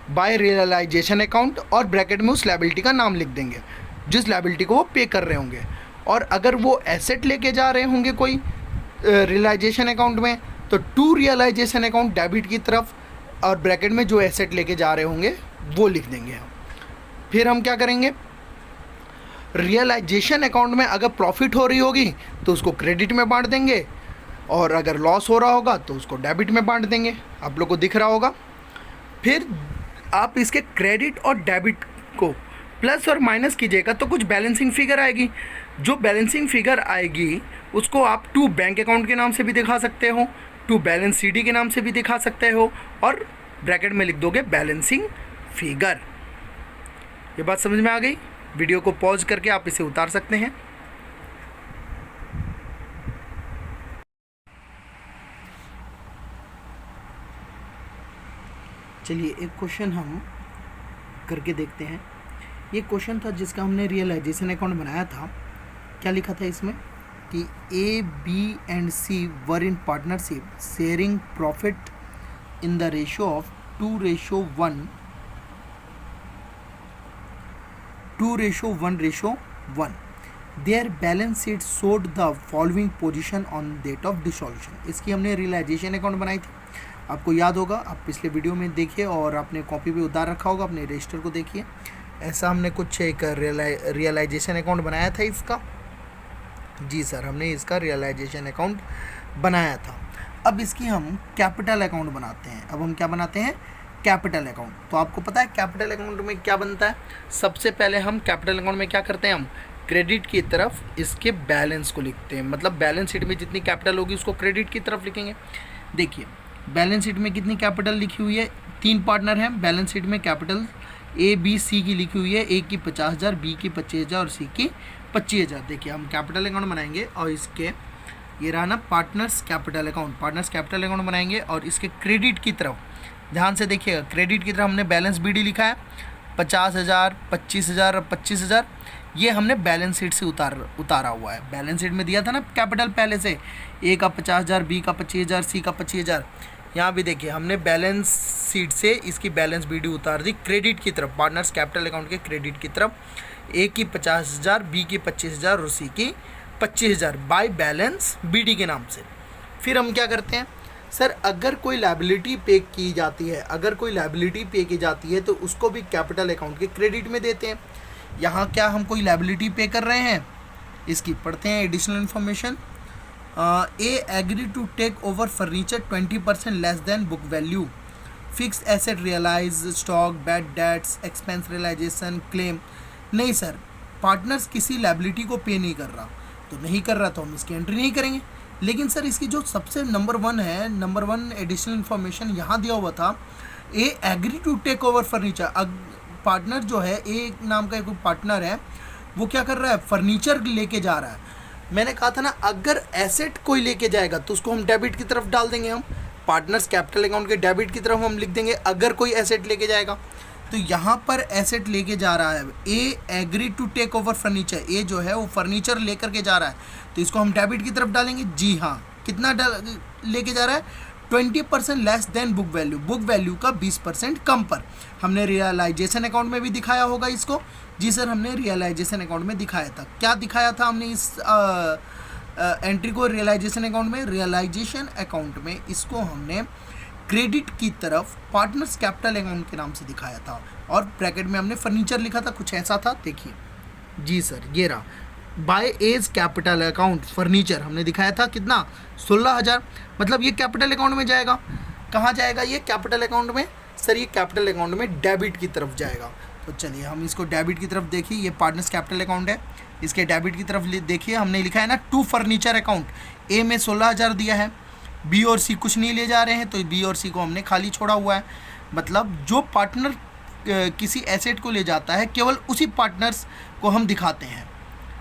बाय रियलाइजेशन अकाउंट, और ब्रैकेट में उस लायबिलिटी का नाम लिख देंगे जिस लायबिलिटी को वो पे कर रहे होंगे। और अगर वो एसेट लेके जा रहे होंगे कोई रियलाइजेशन अकाउंट में तो टू रियलाइजेशन अकाउंट डेबिट की तरफ, और ब्रैकेट में जो एसेट लेके जा रहे होंगे वो लिख देंगे हम। फिर हम क्या करेंगे, रियलाइजेशन अकाउंट में अगर प्रॉफिट हो रही होगी तो उसको क्रेडिट में बांट देंगे, और अगर लॉस हो रहा होगा तो उसको डेबिट में बांट देंगे। आप लोग को दिख रहा होगा। फिर आप इसके क्रेडिट और डेबिट को प्लस और माइनस कीजिएगा तो कुछ बैलेंसिंग फिगर आएगी। जो बैलेंसिंग फिगर आएगी उसको आप टू बैंक अकाउंट के नाम से भी दिखा सकते हो, टू बैलेंस सीडी के नाम से भी दिखा सकते हो, और ब्रैकेट में लिख दोगे बैलेंसिंग फिगर। ये बात समझ में आ गई। वीडियो को पॉज करके आप इसे उतार सकते हैं। चलिए एक क्वेश्चन हम करके देखते हैं। ये क्वेश्चन था जिसका हमने रियलाइजेशन अकाउंट बनाया था। क्या लिखा था इसमें कि A B and C were in partnership sharing profit in the ratio of 2:1 2:1:1। Their balance sheet showed the following position on date of dissolution. इसकी हमने रियलाइजेशन अकाउंट बनाई थी। आपको याद होगा, आप पिछले वीडियो में देखिए और आपने कॉपी पे उतार रखा होगा, अपने रजिस्टर को देखिए। ऐसा हमने कुछ एक रियलाइजेशन अकाउंट बनाया था इसका। जी सर, हमने इसका रियलाइजेशन अकाउंट बनाया था। अब इसकी हम कैपिटल अकाउंट बनाते हैं। अब हम क्या बनाते हैं? Capital account. तो आपको पता है कैपिटल अकाउंट में क्या बनता है? सबसे पहले हम कैपिटल अकाउंट में क्या करते हैं? हम क्रेडिट की तरफ इसके बैलेंस को लिखते हैं, मतलब बैलेंस शीट में जितनी कैपिटल होगी उसको क्रेडिट की तरफ लिखेंगे। देखिए बैलेंस शीट में कितनी कैपिटल लिखी हुई है? 3 पार्टनर हैं बैलेंस शीट में, कैपिटल ए बी सी की लिखी हुई है। ए की 50,000, बी की 25,000 और सी की 25,000। देखिए हम कैपिटल अकाउंट बनाएंगे और इसके ये रहा ना partners capital account, partners capital account बनाएंगे और इसके क्रेडिट की तरफ ध्यान से देखिएगा, क्रेडिट की तरफ हमने बैलेंस बी डी लिखा है 50,000, 25,000 और 25,000। ये हमने बैलेंस शीट से उतारा हुआ है। बैलेंस शीट में दिया था ना कैपिटल पहले से, ए का 50,000, बी का 25,000, सी का 25,000। यहाँ भी देखिए हमने बैलेंस शीट से इसकी बैलेंस बी डी उतार दी क्रेडिट की तरफ, पार्टनर्स कैपिटल अकाउंट के क्रेडिट की तरफ। ए की 50,000, बी की 25,000 और सी की 25,000 बाय बैलेंस बी डी के नाम से। फिर हम क्या करते हैं? सर अगर कोई लायबिलिटी पे की जाती है, अगर कोई लायबिलिटी पे की जाती है तो उसको भी कैपिटल अकाउंट के क्रेडिट में देते हैं। यहाँ क्या हम कोई लायबिलिटी पे कर रहे हैं? इसकी पढ़ते हैं additional information. A agree to take over furniture 20% less than book value, fix asset realise, stock, bad debts, expense realisation, claim. नहीं सर, पार्टनर्स किसी लायबिलिटी को पे नहीं कर रहा, तो नहीं कर रहा तो हम इसकी एंट्री नहीं करेंगे। लेकिन सर इसकी जो सबसे नंबर 1 है, नंबर 1 एडिशनल इन्फॉर्मेशन यहाँ दिया हुआ था, A agree to take over furniture. Partner जो है, ए नाम का एक पार्टनर है, वो क्या कर रहा है? फर्नीचर लेके जा रहा है। मैंने कहा था ना अगर एसेट कोई लेके जाएगा तो उसको हम डेबिट की तरफ डाल देंगे। हम पार्टनर्स कैपिटल अकाउंट के डेबिट की तरफ हम लिख देंगे अगर कोई एसेट लेके जाएगा। तो यहाँ पर एसेट लेके जा रहा है, A agree to take over furniture. A जो है वो फर्नीचर लेकर के जा रहा है, तो इसको हम डेबिट की तरफ डालेंगे। जी हाँ, कितना लेके जा रहा है? 20% less than book value, book value का 20% कम पर। हमने रियलाइजेशन अकाउंट में भी दिखाया होगा इसको। जी सर, हमने रियलाइजेशन अकाउंट में दिखाया था। क्या दिखाया था हमने इस एंट्री को रियलाइजेशन अकाउंट में? रियलाइजेशन अकाउंट में इसको हमने क्रेडिट की तरफ पार्टनर्स कैपिटल अकाउंट के नाम से दिखाया था और ब्रैकेट में हमने फर्नीचर लिखा था, कुछ ऐसा था। देखिए जी सर, ये रहा by as capital account furniture हमने दिखाया था कितना? 16,000। मतलब ये कैपिटल अकाउंट में जाएगा। कहाँ जाएगा ये कैपिटल अकाउंट में? सर ये कैपिटल अकाउंट में डेबिट की तरफ जाएगा। तो चलिए हम इसको डेबिट की तरफ देखिए, ये पार्टनर्स कैपिटल अकाउंट है, इसके डेबिट की तरफ देखिए हमने लिखा है ना टू फर्नीचर अकाउंट। ए में 16,000 दिया है, बी और सी कुछ नहीं ले जा रहे हैं, तो बी और सी को हमने खाली छोड़ा हुआ है। मतलब जो पार्टनर किसी एसेट को ले जाता है केवल उसी पार्टनर्स को हम दिखाते हैं।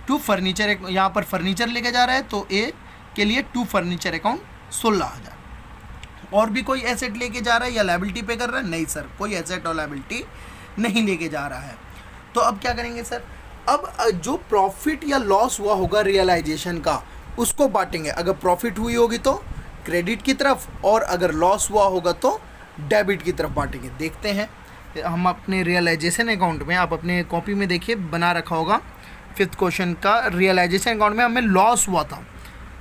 टू फर्नीचर, यहाँ पर फर्नीचर लेके जा रहा है तो ए के लिए टू फर्नीचर अकाउंट 16,000। और भी कोई एसेट लेके जा रहा है या लायबिलिटी पे कर रहा है? नहीं सर, कोई एसेट और लायबिलिटी नहीं लेके जा रहा है। तो अब क्या करेंगे सर? अब जो प्रॉफिट या लॉस हुआ होगा रियलाइजेशन का उसको बांटेंगे। अगर प्रॉफिट हुई होगी तो क्रेडिट की तरफ और अगर लॉस हुआ होगा तो डेबिट की तरफ बांटेंगे। देखते हैं हम अपने रियलाइजेशन अकाउंट में, आप अपने कॉपी में देखिए बना रखा होगा 5th क्वेश्चन का। रियलाइजेशन अकाउंट में हमें लॉस हुआ था,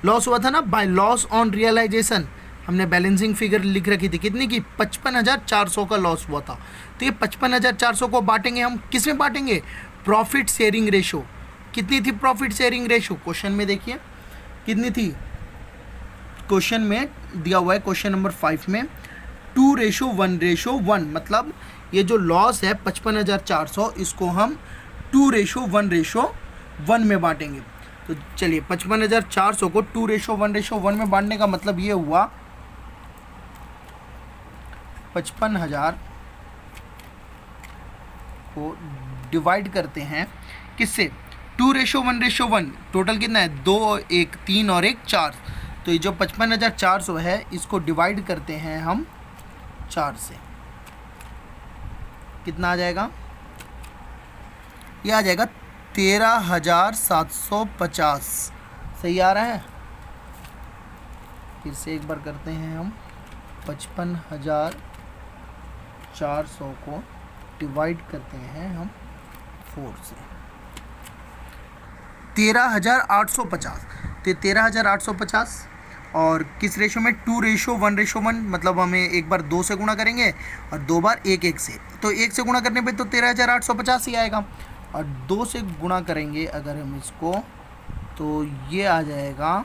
लॉस हुआ था ना, बाय लॉस ऑन रियलाइजेशन हमने बैलेंसिंग फिगर लिख रखी थी कितनी की? 55,400 का लॉस हुआ था। तो ये 55,400 को बांटेंगे हम, किस में बांटेंगे? Profit sharing ratio. कितनी थी प्रॉफिट शेयरिंग रेशो? क्वेश्चन में देखिए कितनी थी। क्वेश्चन में दिया हुआ है क्वेश्चन नंबर 5 में 2:1:1। मतलब ये जो लॉस है 55,400, इसको हम 2:1:1 में बांटेंगे। तो चलिए 55,400 को 2:1:1 में बांटने का मतलब ये हुआ 55,000 को डिवाइड करते हैं किससे? 2:1:1। टोटल कितना है? 2, 1, 3 और 1, 4। तो ये जो 55,400 है इसको डिवाइड करते हैं हम 4 से, कितना आ जाएगा? ये आ जाएगा 13,750। सही आ रहा है? फिर से एक बार करते हैं हम, 55,400 को डिवाइड करते हैं हम 4 से, 13,850। तो 13,850 और किस रेशो में? 2:1:1। मतलब हमें एक बार 2 से गुणा करेंगे और 2 बार 1 से। तो 1 से गुणा करने पे तो 13,850 ही आएगा, और 2 से गुणा करेंगे अगर हम इसको तो ये आ जाएगा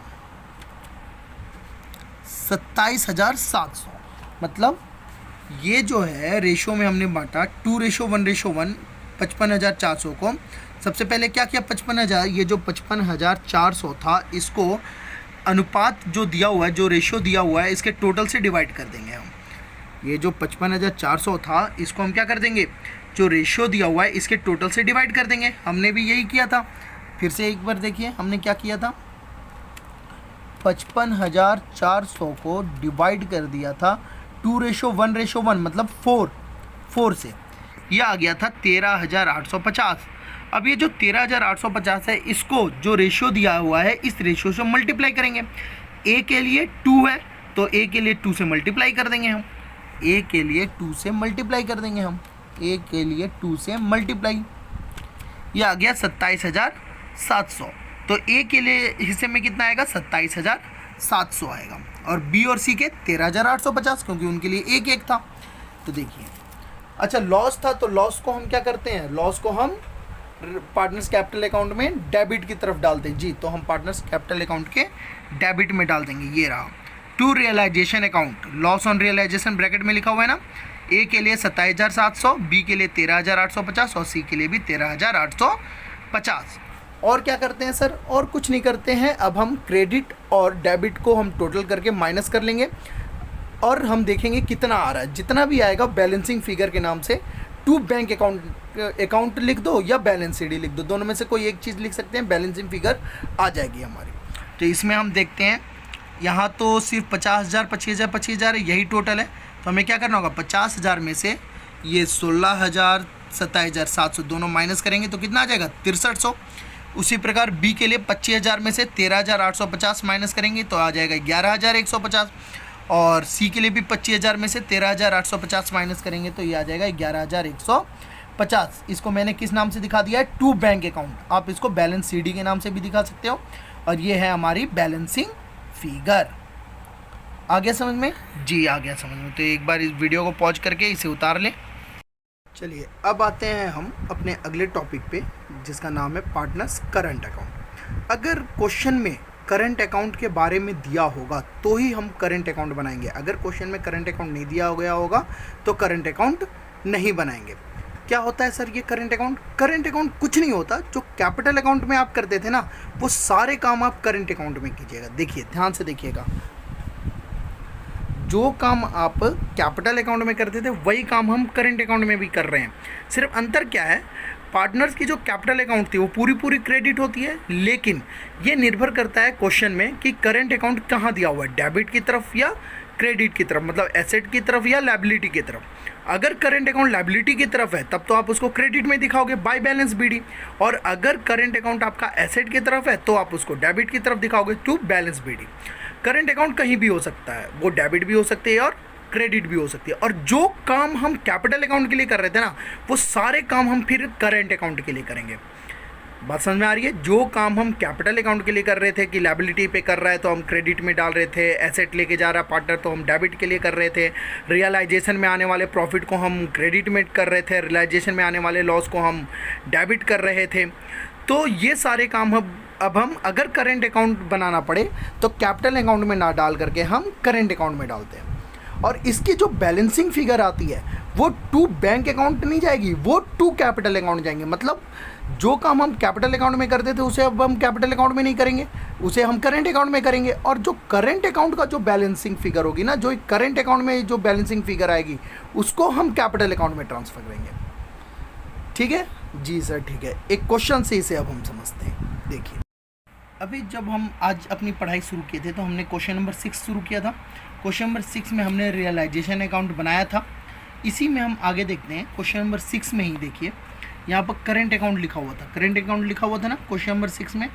27,700। मतलब ये जो है रेशो में हमने बांटा 2:1:1, 55,400 को। सबसे पहले क्या किया, 55,000, ये जो 55,400 था इसको अनुपात जो दिया हुआ है, जो रेशो दिया हुआ है, इसके टोटल से डिवाइड कर देंगे हम। ये जो 55,400 था इसको हम क्या कर देंगे, जो रेशो दिया हुआ है इसके टोटल से डिवाइड कर देंगे। हमने भी यही किया था। फिर से एक बार देखिए हमने क्या किया था, 55,400 को डिवाइड कर दिया था 2:1:1, मतलब 4 से। यह आ गया था 13,850। अब ये जो 13,850 है इसको जो रेशो दिया हुआ है इस रेशो से मल्टीप्लाई करेंगे। ए के लिए 2 है तो ए के लिए 2 से मल्टीप्लाई कर देंगे हम। ए के लिए 2 से मल्टीप्लाई कर देंगे हम। ए के लिए 2 से मल्टीप्लाई, यह आ गया 27,700। तो ए के लिए हिस्से में कितना आएगा, 27,700 आएगा। और बी और सी के 13,850, क्योंकि उनके लिए एक एक था। तो देखिए, अच्छा लॉस था तो लॉस को हम क्या करते हैं, लॉस को हम पार्टनर्स कैपिटल अकाउंट में डेबिट की तरफ डालते हैं जी। तो हम पार्टनर्स कैपिटल अकाउंट के डेबिट में डाल देंगे। ये रहा to realisation account, loss on realisation bracket में लिखा हुआ है ना। ए के लिए 27,700, बी के लिए 13,850 और सी के लिए भी 13,850। और क्या करते हैं सर, और कुछ नहीं करते हैं। अब हम क्रेडिट और डेबिट को हम टोटल करके माइनस कर लेंगे और हम देखेंगे कितना आ रहा है। जितना भी आएगा बैलेंसिंग फिगर के नाम से टू बैंक अकाउंट लिख दो या बैलेंस शीट लिख दो, दोनों में से कोई एक चीज़ लिख सकते हैं, बैलेंसिंग फिगर आ जाएगी हमारी। तो इसमें हम देखते हैं यहाँ तो सिर्फ 50,000, 25,000, 25,000 यही टोटल है। तो हमें क्या करना होगा, 50,000 में से ये 16,000, 27,700 दोनों माइनस करेंगे तो कितना आ जाएगा, 6300। उसी प्रकार बी के लिए 25,000 में से 13,850 माइनस करेंगे तो आ जाएगा 11,150। और सी के लिए भी 25,000 में से 13,850 माइनस करेंगे तो ये आ जाएगा 11,150। इसको मैंने किस नाम से दिखा दिया है, टू बैंक अकाउंट। आप इसको बैलेंस सीडी के नाम से भी दिखा सकते हो। और ये है हमारी बैलेंसिंग फिगर। आ गया समझ में जी, आ गया समझ में। तो एक बार इस वीडियो को पॉज करके इसे उतार लें। चलिए अब आते हैं हम अपने अगले टॉपिक पे, जिसका नाम है पार्टनर्स करंट अकाउंट। अगर क्वेश्चन में करंट अकाउंट के बारे में दिया होगा तो ही हम करंट अकाउंट बनाएंगे। अगर क्वेश्चन में करंट अकाउंट नहीं दिया गया होगा तो करंट अकाउंट नहीं बनाएंगे। क्या होता है सर ये करंट अकाउंट? करंट अकाउंट कुछ नहीं होता, जो कैपिटल अकाउंट में आप करते थे ना वो सारे काम आप करंट अकाउंट में कीजिएगा। देखिए ध्यान से देखिएगा, जो काम आप कैपिटल अकाउंट में करते थे वही काम हम करंट अकाउंट में भी कर रहे हैं। सिर्फ अंतर क्या है, पार्टनर्स की जो कैपिटल अकाउंट थी वो पूरी क्रेडिट होती है, लेकिन ये निर्भर करता है क्वेश्चन में कि करंट अकाउंट कहाँ दिया हुआ है, डेबिट की तरफ या क्रेडिट की तरफ, मतलब एसेट की तरफ या लायबिलिटी की तरफ। अगर करंट अकाउंट लायबिलिटी की तरफ है तब तो आप उसको क्रेडिट में दिखाओगे बाय बैलेंस बीडी, और अगर करंट अकाउंट आपका एसेट की तरफ है तो आप उसको डेबिट की तरफ दिखाओगे to balance BD. Current account कहीं भी हो सकता है, वो डेबिट भी हो सकती है और क्रेडिट भी हो सकती है। और जो काम हम कैपिटल अकाउंट के लिए कर रहे थे ना वो सारे काम हम फिर करंट अकाउंट के लिए करेंगे। बात समझ में आ रही है? जो काम हम कैपिटल अकाउंट के लिए कर रहे थे कि लायबिलिटी पे कर रहा है तो हम क्रेडिट में डाल रहे थे, एसेट लेके जा रहा पार्टनर तो हम डेबिट के लिए कर रहे थे, रियलाइजेशन में आने वाले प्रॉफिट को हम क्रेडिट में कर रहे थे, रियलाइजेशन में आने वाले लॉस को हम डेबिट कर रहे थे। तो ये सारे काम अब हम अगर करंट अकाउंट बनाना पड़े तो कैपिटल अकाउंट में ना डाल करके हम करंट अकाउंट में डालते हैं। और इसकी जो बैलेंसिंग फिगर आती है वो टू बैंक अकाउंट नहीं जाएगी, वो टू कैपिटल अकाउंट जाएंगे। मतलब जो काम हम कैपिटल अकाउंट में करते थे उसे अब हम कैपिटल अकाउंट में नहीं करेंगे, उसे हम करंट अकाउंट में करेंगे। और जो करंट अकाउंट का जो बैलेंसिंग फिगर होगी ना, जो करंट अकाउंट में जो बैलेंसिंग फिगर आएगी उसको हम कैपिटल अकाउंट में ट्रांसफ़र करेंगे। ठीक है जी सर, ठीक है। एक क्वेश्चन से इसे अब हम समझते हैं। देखिए अभी जब हम आज अपनी पढ़ाई शुरू किए थे तो हमने क्वेश्चन नंबर 6 शुरू किया था। क्वेश्चन नंबर 6 में हमने रियलाइजेशन अकाउंट बनाया था। इसी में हम आगे देखते हैं। क्वेश्चन नंबर 6 में ही देखिए यहाँ पर करंट अकाउंट लिखा हुआ था, करंट अकाउंट लिखा हुआ था ना क्वेश्चन नंबर 6 में।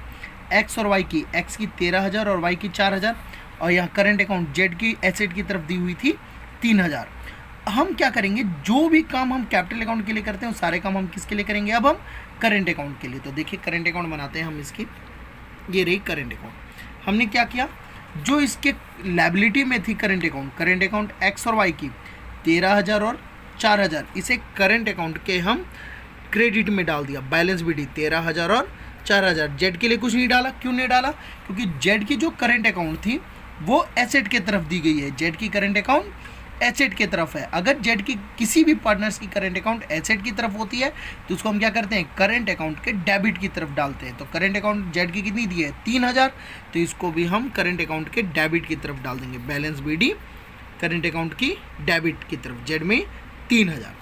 एक्स और वाई की, एक्स की 13,000 और वाई की 4,000, और यहाँ करंट अकाउंट जेड की एसेट की तरफ दी हुई थी 3,000। हम क्या करेंगे, जो भी काम हम कैपिटल अकाउंट के लिए करते हैं वो सारे काम हम किसके लिए करेंगे, अब हम करंट अकाउंट के लिए। तो देखिए करंट अकाउंट बनाते हैं हम इसकी, ये रही करंट अकाउंट। हमने क्या किया, जो इसके लायबिलिटी में थी करंट अकाउंट एक्स और वाई की 13,000 और 4,000, इसे करंट अकाउंट के हम क्रेडिट में डाल दिया, बैलेंस बीडी 13,000 और 4,000। जेड के लिए कुछ नहीं डाला, क्यों नहीं डाला, क्योंकि जेड की जो करंट अकाउंट थी वो एसेट की तरफ दी गई है। जेड की करंट अकाउंट एसेट की तरफ है। अगर जेड की किसी भी पार्टनर्स की करंट अकाउंट एसेट की तरफ होती है तो उसको हम क्या करते हैं, करंट अकाउंट के डेबिट की तरफ डालते हैं। तो करंट अकाउंट जेड की कितनी दी है, 3000, तो इसको भी हम करंट अकाउंट के डेबिट की तरफ डाल देंगे। बैलेंस बीडी करंट अकाउंट की डेबिट की तरफ, जेड में 3000।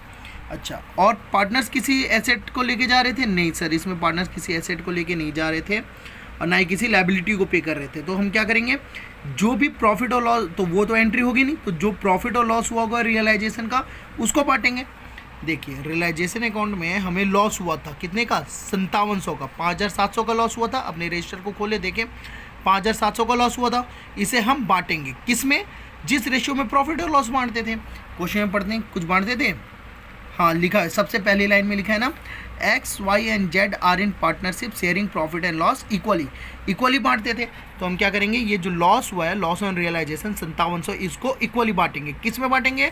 अच्छा, और पार्टनर्स किसी एसेट को लेके जा रहे थे? नहीं सर, इसमें पार्टनर्स किसी एसेट को लेके नहीं जा रहे थे और ना ही किसी लायबिलिटी को पे कर रहे थे। तो हम क्या करेंगे, जो भी प्रॉफिट और लॉस, तो वो तो एंट्री होगी नहीं, तो जो प्रॉफिट और लॉस हुआ होगा रियलाइजेशन का, उसको बांटेंगे। देखिए, रियलाइजेशन अकाउंट में हमें लॉस हुआ था कितने का, 5700 का, 5700 का लॉस हुआ था। अपने रजिस्टर को खोले देखें, 5700 का लॉस हुआ था। इसे हम बांटेंगे किस में, जिस रेशियो में प्रॉफिट और लॉस बांटते थे। क्वेश्चन में पढ़ते हैं, कुछ बांटते थे, हाँ लिखा है, सबसे पहली लाइन में लिखा है ना, X Y and Z are in partnership sharing profit and loss equally बांटते थे। तो हम क्या करेंगे, ये जो लॉस हुआ है, लॉस ऑन रियलाइजेशन 5700, इसको इक्वली बांटेंगे। किस में बांटेंगे,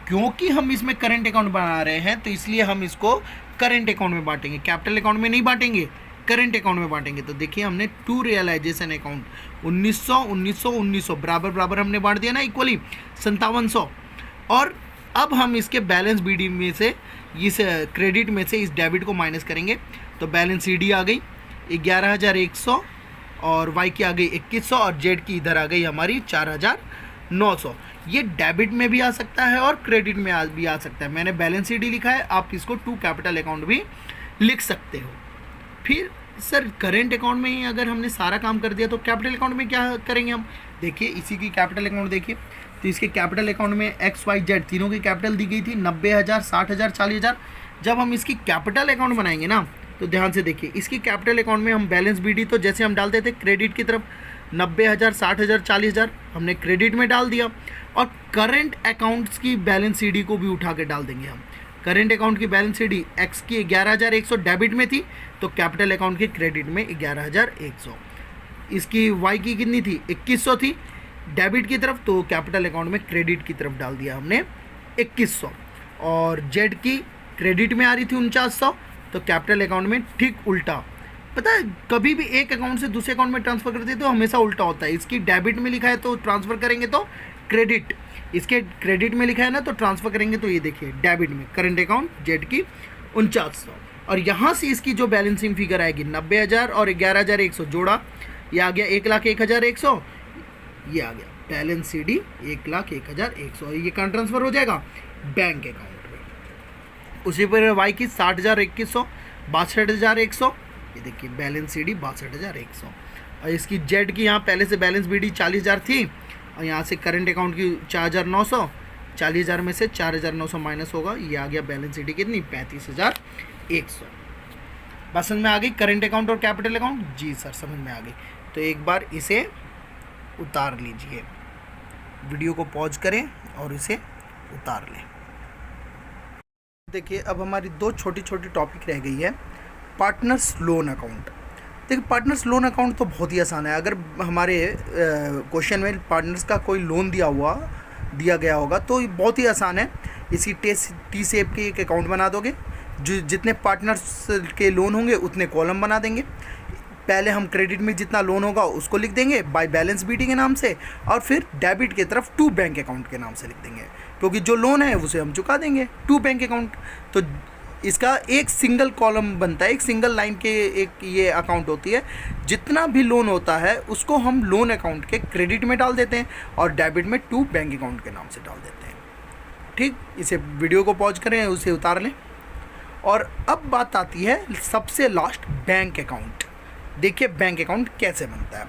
क्योंकि हम इसमें करंट अकाउंट बना रहे हैं तो इसलिए हम इसको करंट अकाउंट में बांटेंगे, कैपिटल अकाउंट में नहीं बांटेंगे, करंट अकाउंट में बांटेंगे। तो देखिए, हमने टू रियलाइजेशन अकाउंट 1900 बराबर बराबर हमने बांट दिया ना इक्वली 5700। और अब हम इसके बैलेंस बीडी में से, इस क्रेडिट में से इस डेबिट को माइनस करेंगे। तो बैलेंस सीडी आ गई 11100 और वाई की आ गई 2100 और जेड की इधर आ गई हमारी 4900। ये डेबिट में भी आ सकता है और क्रेडिट में भी आ सकता है। मैंने बैलेंस सीडी लिखा है, आप इसको टू कैपिटल अकाउंट भी लिख सकते हो। फिर सर करेंट अकाउंट में ही अगर हमने सारा काम कर दिया तो कैपिटल अकाउंट में क्या करेंगे हम, देखिए इसी की कैपिटल अकाउंट देखिए। तो इसके कैपिटल अकाउंट में एक्स वाई जेड तीनों की कैपिटल दी गई थी 90,000, 60,000, 40,000। जब हम इसकी कैपिटल अकाउंट बनाएंगे ना, तो ध्यान से देखिए, इसकी कैपिटल अकाउंट में हम बैलेंस बीडी तो जैसे हम डालते थे क्रेडिट की तरफ 90,000, 60,000, 40,000 हमने क्रेडिट में डाल दिया, और करंट अकाउंट्स की बैलेंस सीडी को भी उठा के डाल देंगे हम। करंट अकाउंट की बैलेंस सीडी एक्स की 11,100 डेबिट में थी, तो कैपिटल अकाउंट की क्रेडिट में 11,100। इसकी वाई की कितनी थी, 2100 थी डेबिट की तरफ, तो कैपिटल अकाउंट में क्रेडिट की तरफ डाल दिया हमने 2100। और जेड की क्रेडिट में आ रही थी 4900, तो कैपिटल अकाउंट में ठीक उल्टा। पता है, कभी भी एक अकाउंट से दूसरे अकाउंट में ट्रांसफ़र करते हैं तो हमेशा उल्टा होता है। इसकी डेबिट में लिखा है तो ट्रांसफ़र करेंगे तो क्रेडिट, इसके क्रेडिट में लिखा है ना तो ट्रांसफ़र करेंगे तो ये देखिए डेबिट में करंट अकाउंट जेड की 4900। और यहाँ से इसकी जो बैलेंसिंग फिगर आएगी 90,000 और 11,100 जोड़ा, ये आ गया 1,01,100, ये आ गया बैलेंस सीडी 1,01,100। ये कहाँ ट्रांसफ़र हो जाएगा, बैंक अकाउंट में। उसी पर वाई की 60,2100, 62,100, ये देखिए बैलेंस सीडी 62,100। और इसकी जेड की यहाँ पहले से बैलेंस बीडी 40,000 थी, और यहाँ से करंट अकाउंट की 4,900, 40,000 में से 4,900 माइनस होगा, ये आ गया बैलेंस सीडी कितनी, 35,100। बात समझ में आ गई, करंट अकाउंट और कैपिटल अकाउंट? जी सर समझ में आ गई। तो एक बार इसे उतार लीजिए, वीडियो को पॉज करें और इसे उतार लें। देखिए, अब हमारी दो छोटी छोटी टॉपिक रह गई है। Partners loan account. देखिए, पार्टनर्स लोन अकाउंट तो बहुत ही आसान है। अगर हमारे क्वेश्चन में पार्टनर्स का कोई लोन दिया गया होगा तो ये बहुत ही आसान है। इसी टी शेप के एक अकाउंट बना दोगे, जो जितने पार्टनर्स के लोन होंगे उतने कॉलम बना देंगे। पहले हम क्रेडिट में जितना लोन होगा उसको लिख देंगे बाय बैलेंस बीडी के नाम से, और फिर डेबिट की तरफ टू बैंक अकाउंट के नाम से लिख देंगे, क्योंकि जो लोन है उसे हम चुका देंगे टू बैंक अकाउंट। तो इसका एक सिंगल कॉलम बनता है, एक सिंगल लाइन के एक ये अकाउंट होती है। जितना भी लोन होता है उसको हम लोन अकाउंट के क्रेडिट में डाल देते हैं और डेबिट में टू बैंक अकाउंट के नाम से डाल देते हैं। ठीक, इसे वीडियो को पॉज करें, उसे उतार लें। और अब बात आती है सबसे लास्ट, बैंक अकाउंट। देखिए बैंक अकाउंट कैसे बनता है।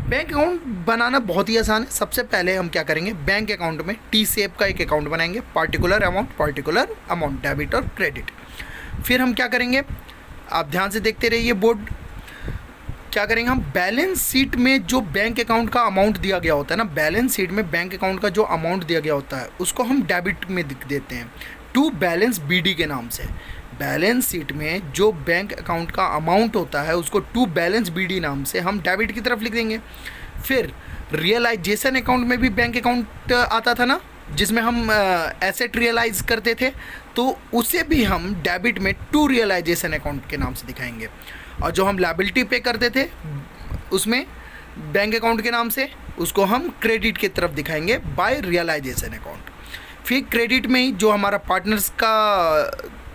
बैंक अकाउंट बनाना बहुत ही आसान है। सबसे पहले हम क्या करेंगे, बैंक अकाउंट में टी शेप का एक अकाउंट बनाएंगे, पार्टिकुलर अमाउंट डेबिट और क्रेडिट। फिर हम क्या करेंगे, आप ध्यान से देखते रहिए बोर्ड। क्या करेंगे हम, बैलेंस शीट में जो बैंक अकाउंट का अमाउंट दिया गया होता है ना, बैलेंस शीट में बैंक अकाउंट का जो अमाउंट दिया गया होता है उसको हम डेबिट में लिख देते हैं टू बैलेंस बीडी के नाम से। बैलेंस शीट में जो बैंक अकाउंट का अमाउंट होता है उसको टू बैलेंस बीडी नाम से हम डेबिट की तरफ लिख देंगे। फिर रियलाइजेशन अकाउंट में भी बैंक अकाउंट आता था ना, जिसमें हम एसेट रियलाइज करते थे, तो उसे भी हम डेबिट में टू रियलाइजेशन अकाउंट के नाम से दिखाएंगे। और जो हम लायबिलिटी पे करते थे उसमें बैंक अकाउंट के नाम से, उसको हम क्रेडिट की तरफ दिखाएंगे बाय रियलाइजेशन अकाउंट। फिर क्रेडिट में ही जो हमारा पार्टनर्स का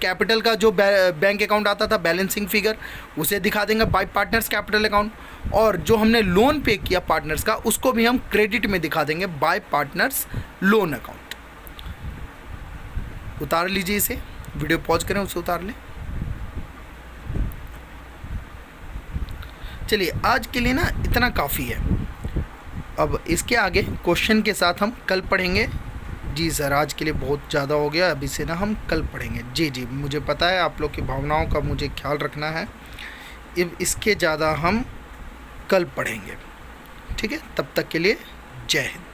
कैपिटल का जो बैंक अकाउंट आता था बैलेंसिंग फिगर, उसे दिखा देंगे बाय पार्टनर्स कैपिटल अकाउंट। और जो हमने लोन पे किया पार्टनर्स का, उसको भी हम क्रेडिट में दिखा देंगे बाय पार्टनर्स लोन अकाउंट। उतार लीजिए इसे, वीडियो पॉज करें, उसे उतार लें। चलिए आज के लिए ना इतना काफ़ी है। अब इसके आगे क्वेश्चन के साथ हम कल पढ़ेंगे। जी सर, आज के लिए बहुत ज़्यादा हो गया, अब इसे ना हम कल पढ़ेंगे। जी जी, मुझे पता है आप लोग की भावनाओं का मुझे ख्याल रखना है। इसके ज़्यादा हम कल पढ़ेंगे, ठीक है? तब तक के लिए जय हिंद।